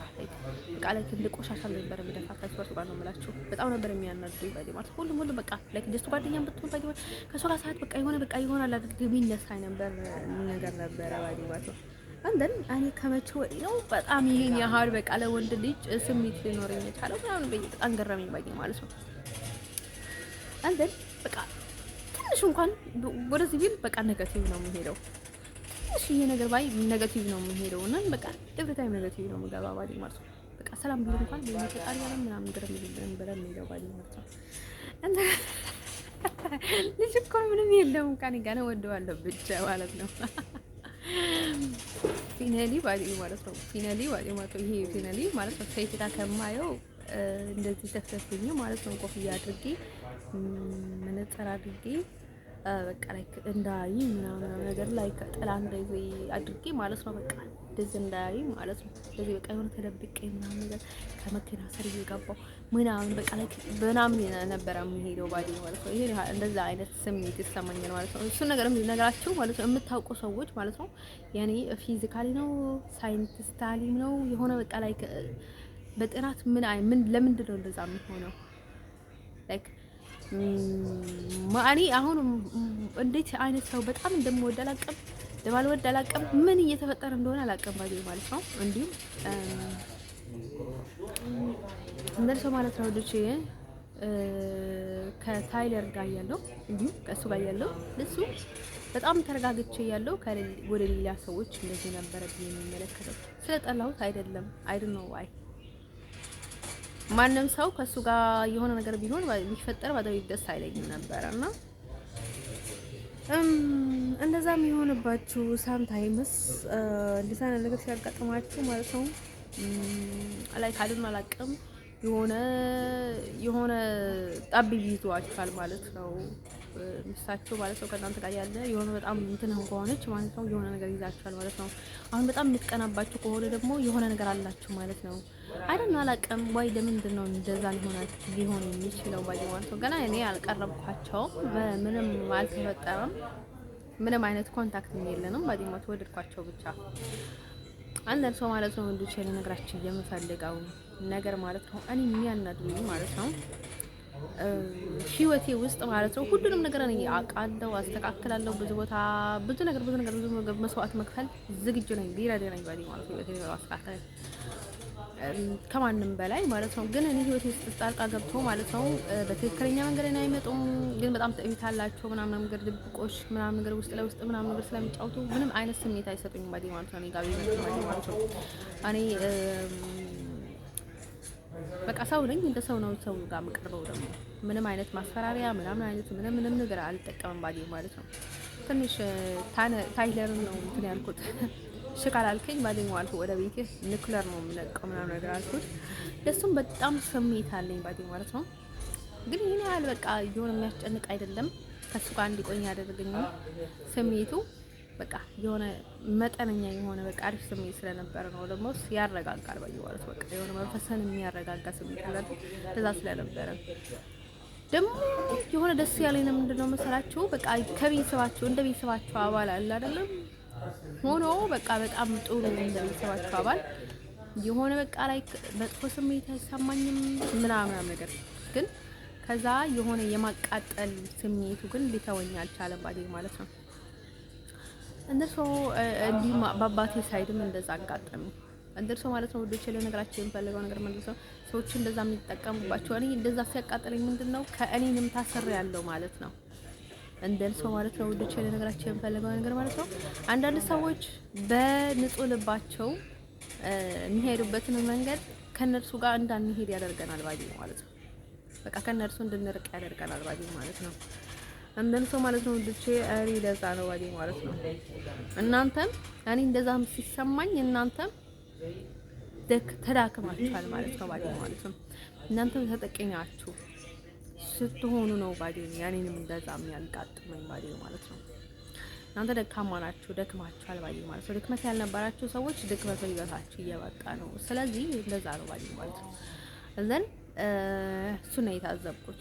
ላይ እንደ ቆሻሻ ነበር የሚደፋት ከስወርቱ ጋር ነው የምላችሁ በጣም ነበር የሚያናድዱኝ ባዲ ማለት ሁሉም በቃ ላይ ደስቱ ጓደኛም ብትሆን ባዲ ከሷ ጋር ሰዓት በቃ የሆነ በቃ ይሆናል አድርግ የሚነሳኝ ነበር ነገር ነበረ ባዲ ማለት ነው። አንደን እኔ ከመቼው ነው በጣም ይሄን ያህል በቃ ለወንድ ልጅ ስሜት ሊኖረኝ የቻለው ምናምን በጣም ገረመኝ ባዲ ማለት ነው። አንደን በቃ ትንሽ እንኳን ወደዚህ ቢል በቃ ኔጋቲቭ ነው የሚሄደው ትንሽ ይሄ ነገር ባይ ኔጋቲቭ ነው የሚሄደው እና በቃ ኤቭሪ ታይም ኔጋቲቭ ነው የምገባ ባዲ ማለት ነው። በቃ ሰላም ቢሉ እንኳን በሚፈጣሪ ያለ ምናምን ገረም ይልብን በለም ነው ባዲ ማለት ነው። አንተ ልጅ እኮ ምንም የለውም ካኔ ጋር ነው ወደዋለሁ ብቻ ማለት ነው። ፊናሊ ባዲ ማለት ነው። ፊናሊ ባዲ ማለት ነው። ይሄ ፊናሊ ማለት ነው ሴት ጋር ከማየው እንደዚህ ተፈተኝ ማለት ነው። ኮፍያ አድርጌ መነጽር አድርጌ በቃ ላይ እንዳይ ምናምን ነገር ላይ ጥላ እንደዚህ አድርጌ ማለት ነው። በቃ እንደዚህ እንዳይ ማለት ነው። ስለዚህ በቃ የሆነ ተደብቄ ምናምን ነገር ከመኪና ስር እየገባሁ ምናምን በቃ ላይ በናምን ነበር የሚሄደው ባዲ ማለት ነው። ይሄ እንደዛ አይነት ስሜት ይሰማኛል ማለት ነው። እሱ ነገር ነገራችሁ ማለት ነው የምታውቁ ሰዎች ማለት ነው። ያኔ ፊዚካሊ ነው ሳይንቲስታሊ ነው የሆነ በቃ ላይ በጥናት ምን ለምንድን ነው እንደዛ የሚሆነው? ላይክ ማኒ አሁን እንዴት አይነት ሰው በጣም እንደምወድ አላውቅም፣ ለማልወድ አላውቅም፣ ምን እየተፈጠረ እንደሆነ አላውቅም ማለት ነው። እንዲሁም እንደርሶ ማለት ነው ልጅ ከታይለር ጋር ያለው እንዲሁም ከእሱ ጋር ያለው እሱ በጣም ተረጋግቼ ያለው ወደ ሌላ ሰዎች እንደዚህ ነበረ የሚመለከተው ስለጠላሁት አይደለም። አይደል ነው አይ ማንም ሰው ከሱ ጋር የሆነ ነገር ቢሆን ቢፈጠር ባዳዊ ደስ አይለኝም ነበርና እንደዛም የሆነባችሁ ሳምታይምስ እንደዛ ነገር ሲያጋጥማችሁ ማለት ነው ላይ ካልን አላቅም የሆነ ጣብ ይዟችኋል ማለት ነው። ሚስታችሁ ማለት ነው ከእናንተ ጋር ያለ የሆነ በጣም እንትን ከሆነች ማለት ነው የሆነ ነገር ይዛችኋል ማለት ነው። አሁን በጣም የምትቀናባችሁ ከሆነ ደግሞ የሆነ ነገር አላችሁ ማለት ነው። አይደል አላውቅም ወይ ለምንድን ነው እንደዛ ሊሆን የሚችለው ባይ ማለት ነው። ገና እኔ አልቀረብኳቸውም፣ ምንም አልተፈጠረም፣ ምንም አይነት ኮንታክት የለንም። ባይ ማለት ወደድኳቸው ብቻ አንደር ሰው ማለት ነው። ወንዶች ለነገራችን የምፈልገው ነገር ማለት ነው እኔ የሚያናድዱኝ ማለት ነው ህይወቴ ውስጥ ማለት ነው ሁሉንም ነገር እኔ አውቃለሁ፣ አስተካክላለሁ። ብዙ ነገር መስዋዕት መክፈል ዝግጁ ነኝ፣ ቢረዳኝ ባይ ማለት ነው ህይወቴ ማስተካከል ከማንም በላይ ማለት ነው። ግን እኔ ህይወቴ ውስጥ ጣልቃ ገብቶ ማለት ነው በትክክለኛ መንገድ ላይ አይመጡም። ግን በጣም ጥቢታላቸው ምናምን ነገር ድብቆሽ ምናምን ነገር ውስጥ ለውስጥ ምናምን ነገር ስለሚጫወቱ ምንም አይነት ስሜት አይሰጡኝም ባይ ማለት ነው። እኔ ጋር ቢመጡ ማለት ነው እኔ በቃ ሰው ነኝ፣ እንደ ሰው ነው ሰው ጋር መቀርበው። ደግሞ ምንም አይነት ማስፈራሪያ ምናምን አይነት ምንም ነገር አልጠቀምም ባዲ ማለት ነው። ትንሽ ታይለርን ነው እንትን ያልኩት ሽካል አልከኝ ባዲ ማለት ወደ ቤቴ ኒኩለር ነው የምለቀው ምናምን ነገር አልኩት። ለሱም በጣም ስሜት አለኝ ባዲ ማለት ነው። ግን ይሄን ያህል በቃ የሆነ የሚያስጨንቅ አይደለም። ከሱ ጋር እንዲቆይ ያደረገኝ ስሜቱ በቃ የሆነ መጠነኛ የሆነ በቃ አሪፍ ስሜት ስለነበረ ነው። ደግሞ ያረጋጋል ባይ ማለት በቃ የሆነ መንፈስን የሚያረጋጋ ስሜት ለዛ ስለነበረ ደግሞ የሆነ ደስ ያለኝ ነው። ምንድነው መሰላችሁ በቃ ከቤተሰባቸው እንደ ቤተሰባቸው አባል አለ አይደለም ሆኖ በቃ በጣም ጥሩ እንደ ቤተሰባቸው አባል የሆነ በቃ ላይ መጥፎ ስሜት አይሰማኝም ምናምን ነገር ግን ከዛ የሆነ የማቃጠል ስሜቱ ግን ሊተወኝ አልቻለም ባዲ ማለት ነው። እንደርሶ እንዲህ በአባቴ ሳይድም እንደዛ አጋጠመ። እንደርሶ ማለት ነው ወዶቼ ለነገራችን የምፈልገው ነገር ማለት ነው ሰዎች እንደዛ የሚጠቀሙባቸው እኔ እንደዛ ሲያቃጥለኝ ምንድነው ከእኔንም ታሰር ያለው ማለት ነው። እንደርሶ ማለት ነው ወዶቼ ለነገራችን የምፈልገው ነገር ማለት ነው አንዳንድ ሰዎች በንጹህ ልባቸው የሚሄዱበትን መንገድ ከነርሱ ጋር እንዳንሄድ ያደርገናል ባይ ማለት ነው። በቃ ከነርሱ እንድንርቅ ያደርገናል ባይ ማለት ነው። እንደንሶ ማለት ነው ወዶቼ አሪ ለዛ ነው ባይ ማለት ነው። እናንተም እኔ እንደዛም ሲሰማኝ እናንተም ተዳክማችኋል ማለት ነው ባይ ማለት ነው። እናንተም ተጠቀኛችሁ ስትሆኑ ነው ባይ ያኔንም እንደዛም ያልቃጥመኝ ባይ ማለት ነው። እናንተ ደካማ ናችሁ፣ ደክማችኋል ባይ ማለት ነው። ድክመት ያልነበራችሁ ሰዎች ድክመት ይበታችሁ እየበቃ ነው። ስለዚህ እንደዛ ነው ባይ ማለት ነው። እዘን እሱ ነው የታዘብኩት።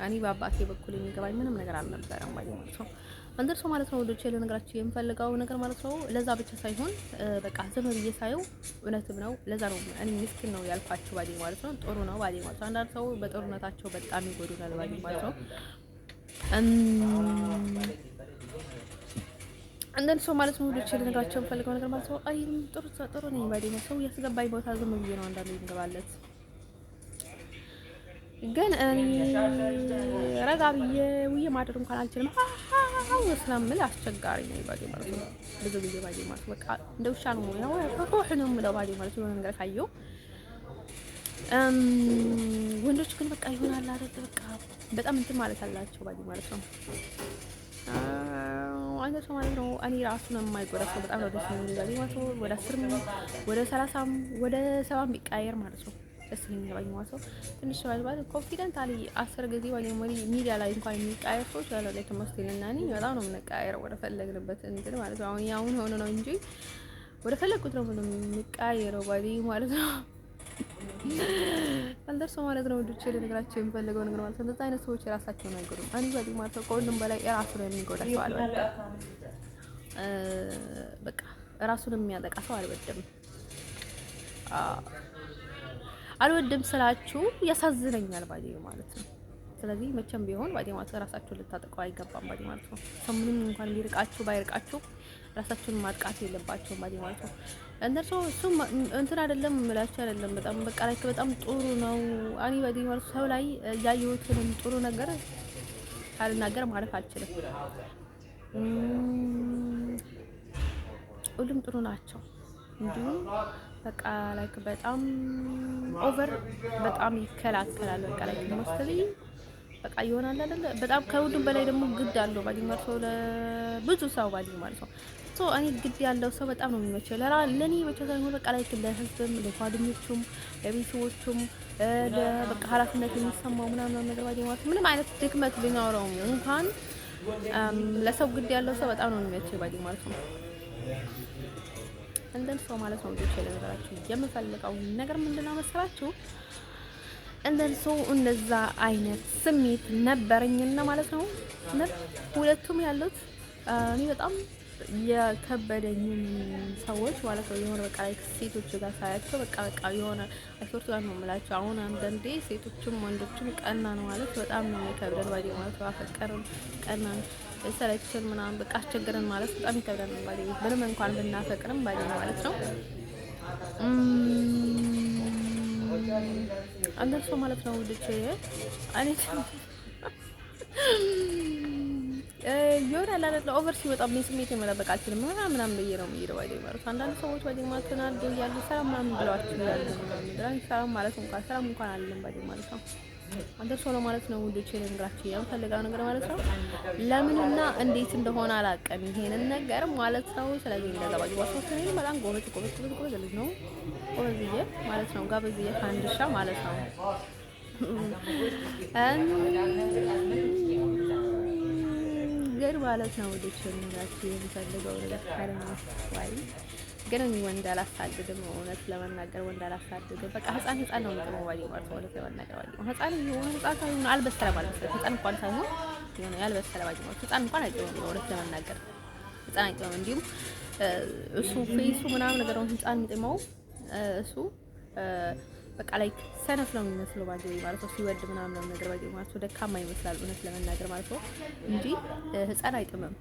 እኔ በአባቴ በኩል የሚገባኝ ምንም ነገር አልነበረም ባይ ማለት ነው። እንደርሶ ማለት ነው ወዶቼ ለነገራችሁ የምፈልገው ነገር ማለት ነው ለዛ ብቻ ሳይሆን በቃ ዝም ብዬ ሳየው እውነትም ነው። ለዛ ነው እኔ ምስኪን ነው ያልኳችሁ ባይ ማለት ነው። ጥሩ ነው ባይ ማለት ነው። አንዳንድ ሰው በጥሩነታቸው በጣም ይጎዱናል ባይ ማለት ነው። እንደርሶ ማለት ነው ወዶቼ ለነገራችሁ የምፈልገው ነገር ማለት ነው አይ ጥሩ ነኝ ባይ ነው። ሰው ያስገባኝ ቦታ ዝም ብዬ ነው አንዳንዴ እንገባለት ግን እኔ ረጋ ብዬ ውዬ ማደር እንኳን አልችልም። ስለምል አስቸጋሪ ነው ባዲ ማለት ነው። ብዙ ጊዜ ባዲ ማለት በቃ እንደ ውሻ ነው ነው ነው የምለው ባዲ ማለት የሆነ ነገር ካየው ወንዶች ግን በቃ ይሆናል አይደል በቃ በጣም እንትን ማለት አላቸው ባዲ ማለት ነው። አንተ ሰው ማለት ነው እኔ ራሱ ነው የማይጎዳ ሰው በጣም ነው ደስ የሚል ባዲ ማለት ነው። ወደ 10 ወደ 30 ወደ 70 ቢቀየር ማለት ነው ደስ የሚለኝ ማለት ነው። ትንሽ ማለት ኮንፊደንት አለ 10 ጊዜ ወይ ሚዲያ ላይ እንኳን የሚቀያየር ሰዎች ያለ ላይ ተመስለኝና እኔ በጣም ነው የምንቀያየረው ወደ ፈለግንበት እንትን ማለት ነው። አሁን ሆኖ ነው እንጂ ወደ ፈለግኩት ነው የምንቀያየረው ባዲ ማለት ነው። እንደርሶ ማለት ነው ወዶቼ ለነገራችሁ የምፈልገው ነገር ማለት ነው እንደዛ አይነት ሰዎች የራሳቸውን አይጎዱም። እኔ ባዲ ማለት ነው ከሁሉም በላይ ራሱ ነው የሚጎዳ ሰው አልወድም። በቃ ራሱን የሚያጠቃ ሰው አልወድም። አልወድም ስላችሁ ያሳዝነኛል ባዲ ማለት ነው። ስለዚህ መቼም ቢሆን ባዲ ማለት ራሳችሁን ልታጠቁ አይገባም ባዲ ማለት ነው። ሰው ምንም እንኳን ቢርቃችሁ ባይርቃችሁ ራሳችሁን ማጥቃት የለባችሁም ባዲ ማለት ነው። እንደርሶ እሱ እንትን አይደለም ምላችሁ አይደለም በጣም በቃ ላይ በጣም ጥሩ ነው። አኒ ባዲ ማለት ሰው ላይ ያየሁትን ጥሩ ነገር ካልናገር ማለፍ አልችልም። ሁሉም ጥሩ ናቸው እንዲሁም በቃ ላይክ በጣም ኦቨር በጣም ይከላከላል። በቃ ላይክ ሞስትሊ በቃ ይሆናል አይደል? በጣም ከሁሉም በላይ ደግሞ ግድ አለው ባዲ ማለት ነው ለብዙ ሰው ባዲ ማለት ነው። ሶ እኔ ግድ ያለው ሰው በጣም ነው የሚመቸው ለኔ መቸው ሳይሆን በቃ ላይክ ለህዝብም ለጓደኞቹም ለቤተሰቦቹም በቃ ኃላፊነት የሚሰማው ምናምን ነገር ባዲ ማለት ምንም አይነት ድክመት ቢኖረው እንኳን ለሰው ግድ ያለው ሰው በጣም ነው የሚመቸው ባዲ ማለት ነው። እንደን ሰው ማለት ነው ልጅ ለነገራችሁ የምፈልገው ነገር ምንድነው መሰላችሁ? እንደን ሰው እንደዛ አይነት ስሜት ነበርኝና ማለት ነው። ሁለቱም ያሉት እኔ በጣም የከበደኝ ሰዎች ማለት ነው የሆነ በቃ ላይ ሴቶች ጋር ሳያቸው በቃ የሆነ አይሶርት ጋር ነው የምላቸው። አሁን አንዳንዴ ሴቶችም ወንዶችም ቀና ነው ማለት በጣም ነው የሚከብደን ባዲ ማለት ነው። አፈቀርን ቀና ሰለችን ምናምን በቃ አስቸግረን ማለት በጣም ይከብደን ባዲ ምንም እንኳን ብናፈቅርም ባዲ ማለት ነው። አንደርሶ ማለት ነው ልጅ እኔ ይሆናል አይደል? ኦቨር ሲወጣም ስሜት መደበቅ አልችልም ምናምን ብዬ ነው የምሄደው ባዲ ማለት አንዳንድ ሰዎች ባዲ ማለት ተናዶ ያሉ ሰላም ምናምን ብለዋችሁ ይላሉ ምናምን ሰላም ማለት እንኳን አለን ባዲ ማለት ነው። አንደርሶ ነው ማለት ነው ልጅ ልንግራችሁ የምፈልገው ነገር ማለት ነው። ለምንና እንዴት እንደሆነ አላውቅም ይሄንን ነገር ማለት ነው። ስለዚህ እንደዛ ባዲ ማለት ነው በጣም ጎበዝ ልጅ ነው። ጎበዝዬ ማለት ነው ጋበዝዬ ፋንድሻ ማለት ነው። ግን ማለት ነው ልጅ ልንግራችሁ የምፈልገው ነገር ካለኝ ወይ ግን ወንድ አላሳድድም። እውነት ለመናገር ወንድ አላሳድድም። በቃ ህፃን ነው የምጥመው ባዲ ማለት ነው። እውነት ለመናገር ባዲ ህፃን ሳይሆን አልበሰለ ማለት ነው። ህፃን እንኳን ሳይሆን የሆነ ያልበሰለ ባዲ ማለት ህፃን እንኳን አይጥመም። እውነት ለመናገር ህፃን አይጥመም። እንዲሁም እሱ ፌሱ ምናምን ነገር ነው ህፃን የሚጥመው እሱ በቃ ላይ ሰነፍ ነው የሚመስለው ባዲ ማለት ነው። ሲወድ ምናምን ነገር ባዲ ማለት ነው ደካማ ይመስላል እውነት ለመናገር ማለት ነው እንጂ ህፃን አይጥመም።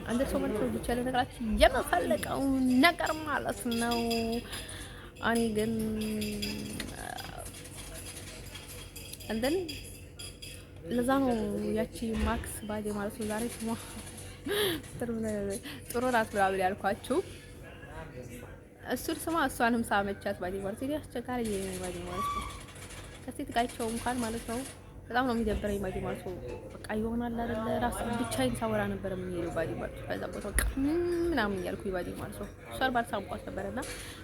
አንደር ሰው ማለት ነው ብቻ ለነገራችሁ የምፈልገው ነገር ማለት ነው። እኔ ግን እንደን ለዛ ነው ያቺ ማክስ ባዲ ማለት ነው ዛሬ ስሟ ጥሩ ናት ብላ ያልኳችሁ እሱን ስማ እሷንም ሳመቻት ባዲ ማለት ነው። አስቸጋሪ ባዲ ማለት ነው ከሴት ጋይቸው እንኳን ማለት ነው በጣም ነው የሚደብረኝ ባዲ ማለት ነው። በቃ ይሆናል አይደል ራስ ብቻዬን ሳወራ ነበር የምሄደው ባዲ ማለት ነው። ከዛ ቦታ በቃ ምናምን እያልኩኝ ባዲ ማለት ነው ሷል ባልሳምቋት ነበርና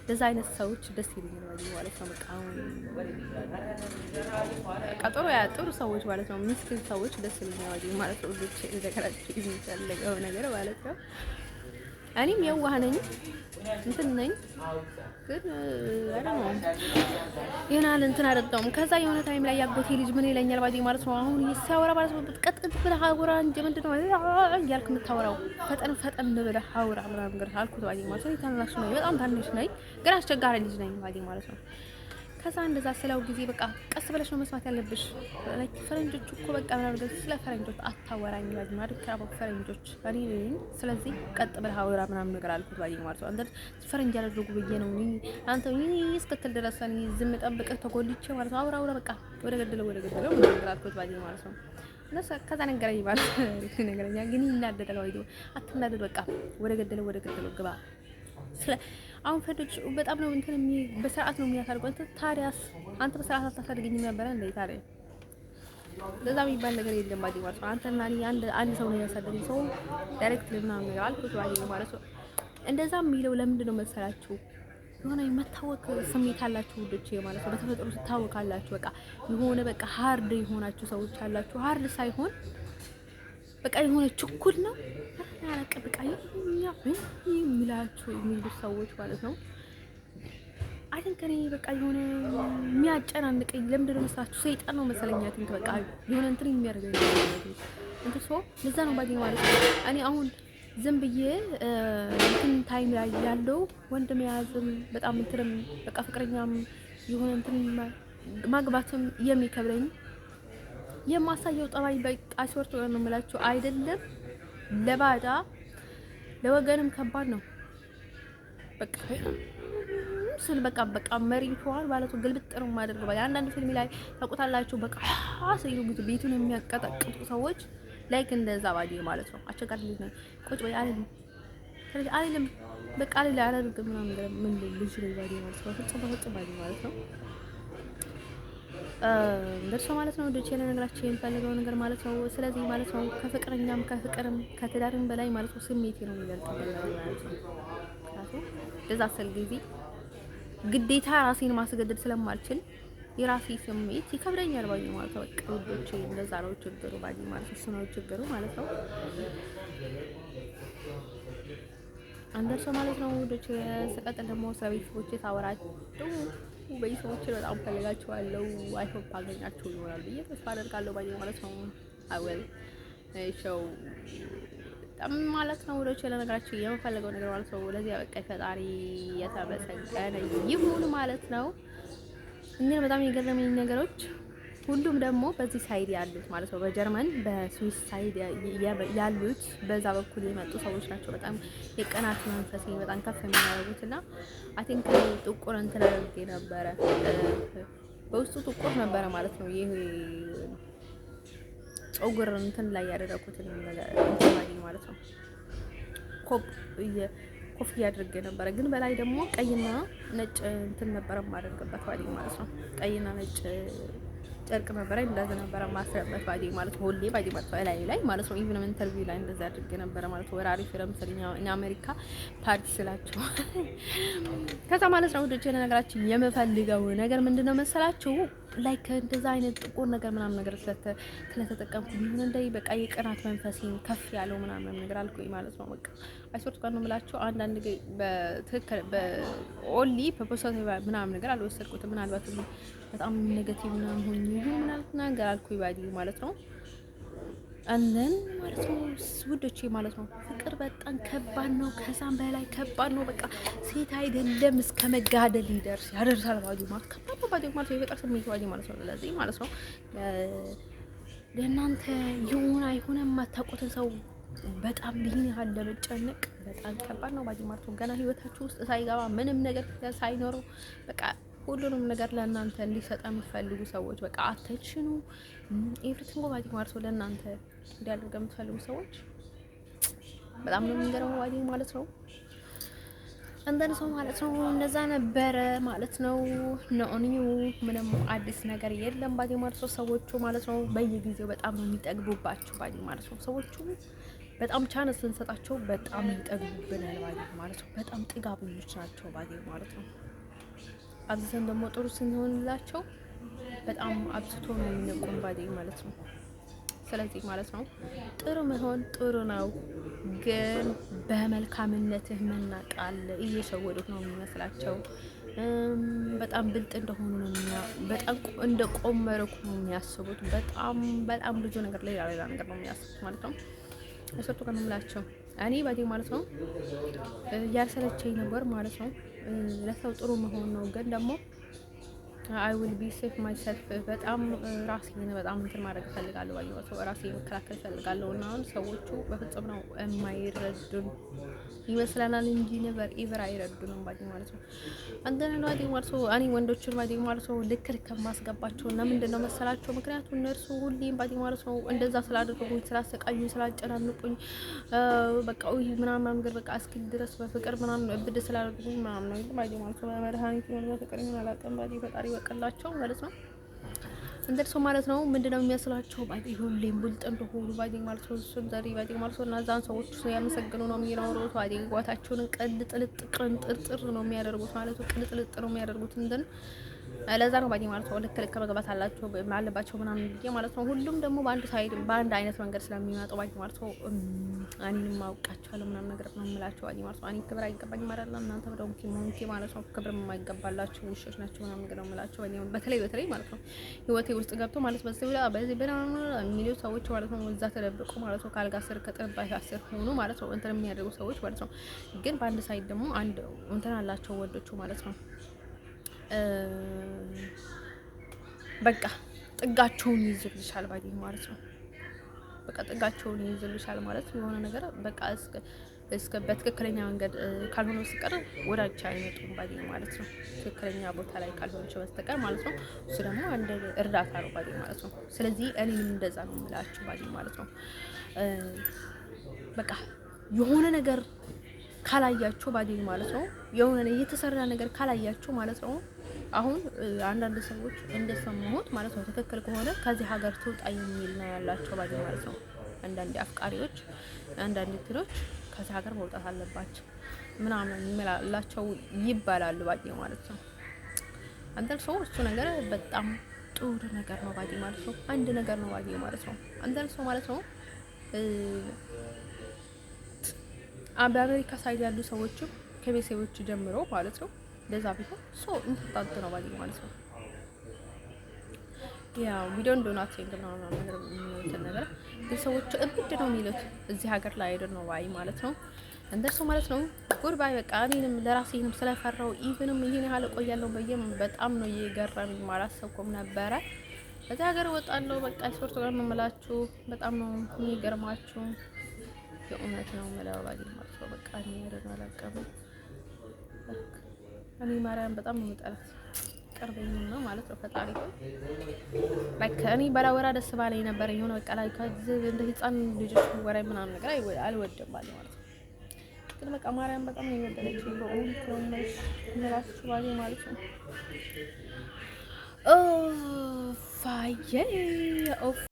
ለዛ አይነት ሰዎች ደስ ይሉኛል ባዲ ማለት ነው። በቃ ጥሩ ሰዎች ማለት ነው ምስኪን ሰዎች ደስ ይሉኛል ባዲ ማለት ነው። ልጅ ለከራችሁ የሚፈልገው ነገር ማለት ነው። እኔም የዋህ ነኝ እንትን ነኝ ግን አይደለም ይናል እንትን አይደለም። ከዛ የሆነ ታይም ላይ ያጎቴ ልጅ ምን ይለኛል ባዲ ማለት ነው አሁን ሲያወራ ማለት ነው ቀጥቅጥ ብለህ አውራ እንጂ ምንድነው እያልክ የምታወራው ፈጠን ብለህ አውራ ምናምን ነገር አልኩት ባዲ ማለት ነው። ታናሽ ነኝ በጣም ታናሽ ነኝ ግን አስቸጋሪ ልጅ ነኝ ባዲ ማለት ነው። ከዛ እንደዛ ስለው ጊዜ በቃ ቀስ ብለሽ ነው መስማት ያለብሽ ላይክ ፈረንጆች እኮ በቃ ምናምን ስለ ፈረንጆች አታወራኝ ባዲ ማለት ነው። ፈረንጆች እኔ ስለዚህ ቀጥ ብለህ አውራ ምናምን ነገር አልኩት ባዲ ማለት ነው። አንተ ፈረንጅ ያደረጉ ብዬ ነው አንተ እስክትል ድረስ እኔ ዝም ጠብቀህ ተጎልቼ ማለት ነው። አውራ በቃ ወደ ገደለው ምናምን ነገር አልኩት ባዲ ማለት ነው። ከዛ ነገረኝ ማለት ነገረኛ ግን ይናደዳል ባዲ አትናደድ በቃ ወደ ገደለው ግባ ስለ አሁን ፈንዶች በጣም ነው እንትን በስርዓት ነው የሚያሳድጉ። ታዲያስ አንተ በስርዓት አታሳድገኝም ነበር እንዴ? ታዲያ ለዛ የሚባል ነገር የለም ባዲ ማለት ነው። አንተና እኔ አንድ ሰው ነው ያሳደገኝ ሰው ዳይሬክት ምናምን ነገር አልኩት ባዲ ማለት ነው። እንደዛ የሚለው ለምንድን ነው መሰላችሁ? የሆነ መታወቅ ስሜት አላችሁ ውዶቼ ማለት ነው። በተፈጥሮ ትታወቃላችሁ። በቃ የሆነ በቃ ሃርድ የሆናችሁ ሰዎች አላችሁ። ሃርድ ሳይሆን በቃ የሆነ ችኩል ነው ያለቀ በቃ የሚላችሁ የሚሉ ሰዎች ማለት ነው። አይደል ከኔ በቃ የሆነ የሚያጨናንቀኝ ለምንድን ነው መስላችሁ? ሰይጣን ነው መሰለኝ። አትንክ በቃ የሆነ እንትን የሚያደርገኝ እንትን ሰው ለዛ ነው ባዲ ማለት ነው። እኔ አሁን ዝም ብዬ እንትን ታይም ላይ ያለው ወንድም የያዝም በጣም እንትንም በቃ ፍቅረኛም የሆነ እንትን ማግባትም የሚከብረኝ የማሳየው ጠባይ በቃ ሾርት ነው የምላችሁ አይደለም። ለባዳ ለወገንም ከባድ ነው። በቃ ስል በቃ መሪቷን ማለት ነው ግልብጥ ነው የማደርገው። አንዳንድ ፊልም ላይ ታውቁታላችሁ። በቃ ሲሉ ጊዜ ቤቱን የሚያቀጠቅጡ ሰዎች ላይክ እንደዛ ባዲ ማለት ነው። አስቸጋሪ ልጅ ነው። ቁጭ በይ አይልም በቃ ላይ አላደርግም ምናምን ነገር ምን ልጅ ነው ባዲ ማለት ነው። ፍጹም ባዲ ማለት ነው። ደርሶ ማለት ነው ወደ ቼና ነገራችን የሚፈልገው ነገር ማለት ነው። ስለዚህ ማለት ነው ከፍቅረኛም ከፍቅርም ከትዳርም በላይ ማለት ነው ስሜቴ ነው የሚበልጥብኝ ማለት ነው። ምክንያቱም ለዛ ስል ጊዜ ግዴታ ራሴን ማስገደድ ስለማልችል የራሴ ስሜት ይከብደኛል ባይ ማለት ነው። በቃ ወዶቼ እንደዛ ነው ችግሩ ባይ ማለት ነው። እሱ ነው ችግሩ ማለት ነው። አንደርሶ ማለት ነው ወዶቼ ስቀጥል ደግሞ ስለ ቤተሰቦቼ ሳወራቸው ቤተሰቦቼ በጣም ፈልጋቸዋለሁ። አይ ሆፕ አገኛቸው ይሆናል ብዬ ተስፋ አደርጋለሁ ባይ ማለት ነው። አወል ሾው በጣም ማለት ነው ወዶቼ ለነገራችሁ የምፈልገው ነገር ማለት ነው። ለዚህ በቃ ፈጣሪ የተመሰገነ ይሁን ማለት ነው። እኔ በጣም የገረመኝ ነገሮች ሁሉም ደግሞ በዚህ ሳይድ ያሉት ማለት ነው በጀርመን በስዊስ ሳይድ ያሉት በዛ በኩል የመጡ ሰዎች ናቸው። በጣም የቀናት መንፈስ በጣም ከፍ የሚያደርጉትና አይ ቲንክ ጥቁር እንትን አድርጌ ነበረ በውስጡ ጥቁር ነበረ ማለት ነው። ይሄ ፀጉር እንትን ላይ ያደረኩትን ነገር እንትን ማለት ነው ኮፍያ አድርጌ ነበረ። ግን በላይ ደግሞ ቀይና ነጭ እንትን ነበረ ማድረግበት ባዲ ማለት ነው። ቀይና ነጭ ጨርቅ ነበረ እንደዛ ነበረ ማስረበት ባዲ ማለት ነው። ሁሌ ባዲ ማለት ላይ ማለት ነው። ኢቭን ኢንተርቪው ላይ እንደዛ አድርጌ ነበረ ማለት ነው። ወራሪ ፊልም ስለኛ እኛ አሜሪካ ፓርቲ ስላችሁ ከዛ ማለት ነው። ወደጀ ነገራችን የምፈልገው ነገር ምንድነው መሰላችሁ? ላይክ እንደዛ አይነት ጥቁር ነገር ምናምን ነገር ስለተጠቀምኩ ምን እንደይ በቃ የቀናት መንፈሴን ከፍ ያለው ምናምን ነገር አልኩኝ ማለት ነው። በቃ አይሶርት ጋር ነው የምላችሁ። አንዳንድ በትክክል በኦንሊ ፖፖሶቲቭ ምናምን ነገር አልወሰድኩትም። ምናልባት በጣም ኔጌቲቭ ምናምን ሆኜ ምናምን ነገር አልኩኝ ባዲ ማለት ነው። አንደን ማለት ነው ውዶቼ ማለት ነው ፍቅር በጣም ከባድ ነው። ከዛም በላይ ከባድ ነው። በቃ ሴት አይደለም እስከ መጋደል ያደርሳል ባዲ ማለት ከባድ ነው። ባዲ ማለት የፍቅር ስሜት ባዲ ማለት ነው። ስለዚህ ማለት ነው ለእናንተ ይሁን አይሆንም የማታውቁትን ሰው በጣም ይህን ያህል ለመጨነቅ በጣም ከባድ ነው ባዲ ማለት ነው። ገና ህይወታችሁ ውስጥ ሳይገባ ምንም ነገር ሳይኖረው በቃ ሁሉንም ነገር ለእናንተ እንዲሰጥ የምትፈልጉ ሰዎች በቃ አቴንሽኑ ኤቭሪቲንግ ባዲ ማለት ነው ለእናንተ እንዲያደርግ የምትፈልጉ ሰዎች በጣም ነው የሚገርመው ባዲ ማለት ነው። አንዳንድ ሰው ማለት ነው እንደዛ ነበረ ማለት ነው። ኖኒው ምንም አዲስ ነገር የለም ባዲ ማለት ነው። ሰዎቹ ማለት ነው በየጊዜው በጣም ነው የሚጠግቡባችሁ ባዲ ማለት ነው። ሰዎቹ በጣም ቻንስ ስንሰጣቸው በጣም ይጠግቡብናል ባዲ ማለት ነው። በጣም ጥጋበኞች ናቸው ባዲ ማለት ነው። አብዝተን ደግሞ ጥሩ ስንሆንላቸው በጣም አብዝቶ ነው የሚነቁን ባዲ ማለት ነው። ስለዚህ ማለት ነው ጥሩ መሆን ጥሩ ነው፣ ግን በመልካምነትህ መናቃል እየሸወዱት ነው የሚመስላቸው። በጣም ብልጥ እንደሆኑ ነው በጣም እንደቆመረኩ ነው የሚያስቡት። በጣም ብዙ ነገር ላይ ሌላ ነገር ነው የሚያስቡት ማለት ነው። እሰጡ ቀን ምላቸው እኔ ባዲ ማለት ነው ያልሰለቸኝ ነገር ማለት ነው ለሰው ጥሩ መሆን ነው። ግን ደግሞ አይ ዊል ቢ ሴፍ ማይሰልፍ በጣም ራሴን በጣም እንትን ማድረግ እፈልጋለሁ ባይ ነው ራሴን መከላከል እፈልጋለሁ። እና አሁን ሰዎቹ በፍጹም ነው የማይረዱን ይመስለናል እንጂ ነበር ኤቨር አይረዱንም ባይ ማለት ነው። አንደኛ ባይ ማለት ነው እኔ ወንዶችን ባይ ማለት ነው ልክ ማስገባቸው እና ምንድነው መሰላቸው ምክንያቱም እነርሱ ሁሌም ባይ ማለት ነው እንደዛ ስላደረጉኝ ስላሰቃዩኝ ስላጨናንቁኝ በቃ ወይ ምናምን ነገር በቃ እስኪል ድረስ በፍቅር ምናምን እብድ ስላደረጉኝ ምናምን ነው ባይ ማለት ነው። መድኃኒት ነው ፍቅር ምን አላውቅም ባይ ፈጣሪ በቀላቸው ማለት ነው። እንደርሶ ማለት ነው ምንድነው የሚያስላቸው ባይ ሁሌም ብልጥ እንደሆኑ ባይ ማለት ነው። እሱም ዛሬ ባይ ማለት ነው እና ዛን ሰዎች ያመሰግኑ ነው የሚኖሩት ባይ ጓታቸውን ቅልጥልጥ ቅንጥርጥር ነው የሚያደርጉት ማለት ነው። ቅልጥልጥ ነው የሚያደርጉት እንደን ለዛ ነው ባይ ማለት ነው። ልክ መግባት አለባቸው ምናምን ማለት ነው። ሁሉም ደግሞ በአንድ ሳይድ በአንድ አይነት መንገድ ስለሚመጣው ባይ ማለት ነው እኔንም ማውቃቸዋለሁ ምናምን ነገር ነው የምላቸው ባይ ማለት ነው። እኔ ክብር አይገባኝም አይደል? እናንተ ሞንኪ ማለት ነው ክብር የማይገባላችሁ ውሾች ናቸው ምናምን ነገር ነው የምላቸው። በተለይ ማለት ነው ህይወቴ ውስጥ ገብቶ ማለት በዚህ የሚሉ ሰዎች ማለት ነው። እዛ ተደብቆ ማለት ነው ካልጋ ስር ከጥርባሻ ስር ሆኖ ማለት ነው እንትን የሚያደርጉ ሰዎች ማለት ነው። ግን በአንድ ሳይድ ደግሞ አንድ እንትን አላቸው ወንዶቹ ማለት ነው። በቃ ጥጋቸውን ይይዙልሻል ባዲ ማለት ነው። በቃ ጥጋቸውን ይይዙልሻል ማለት የሆነ ነገር በቃ እስከ በትክክለኛ መንገድ ካልሆነ በስተቀር ወዳጅ አይመጡም ባዲ ማለት ነው። ትክክለኛ ቦታ ላይ ካልሆነች በስተቀር ማለት ነው። እሱ ደግሞ አንድ እርዳታ ነው ባዲ ማለት ነው። ስለዚህ እኔንም እንደዛ ነው የምላችሁ ባዲ ማለት ነው። በቃ የሆነ ነገር ካላያችሁ ባዲ ማለት ነው። የሆነ የተሰራ ነገር ካላያችሁ ማለት ነው። አሁን አንዳንድ ሰዎች እንደሰማሁት ማለት ነው ትክክል ከሆነ ከዚህ ሀገር ትውጣ የሚል ነው ያላቸው ባዲ ማለት ነው። አንዳንድ አፍቃሪዎች፣ አንዳንድ ትሎች ከዚህ ሀገር መውጣት አለባቸው ምናምን የሚላላቸው ይባላሉ ባዲ ማለት ነው። አንተ ሰው እሱ ነገር በጣም ጥሩ ነገር ነው ባዲ ማለት ነው። አንድ ነገር ነው ባዲ ማለት ነው። አንተ ሰው ማለት ነው በአሜሪካ ሳይድ ያሉ ሰዎችም ከቤተሰቦች ጀምሮ ማለት ነው ለዛ ቢሆን ሶ እንታጣጥ ነው ባዲ ማለት ነው። ያው ቪዲዮ ዶናት ሴንድ ነው ነገር የሚሉት ነገር ሰዎች እብድ ነው የሚሉት እዚህ ሀገር ላይ አይደል ነው ባይ ማለት ነው። እንደርሱ ማለት ነው ጉድ ባይ በቃ እኔንም ለራሴንም ስለፈራው ኢቭንም ይሄን ያህል ቆያለሁ በየም በጣም ነው እየገረመኝ ማላሰብኩም ነበረ። እዚህ ሀገር ወጣለሁ በቃ ስፖርት ጋር ነው የምላችሁ በጣም ነው የሚገርማችሁ። የእውነት ነው መላባዲ ማለት ነው። በቃ እኔ ያረና አላቀም እኔ ማርያም በጣም ነው የምጠላት ቀርበኝ ነው ማለት ነው። ፈጣሪ ሆይ በቃ እኔ ባላወራ ደስ ባለኝ ነበር። የሆነ በቃ ላይ ከዚህ እንደ ህፃን ልጆች ወሬ ምናምን ነገር አልወድም ባለ ማለት ነው። ግን በቃ ማርያም በጣም ነው የወደደችኝ በእውነት ነው የምላችሁ ባለ ማለት ነው። ኦ ፋዬ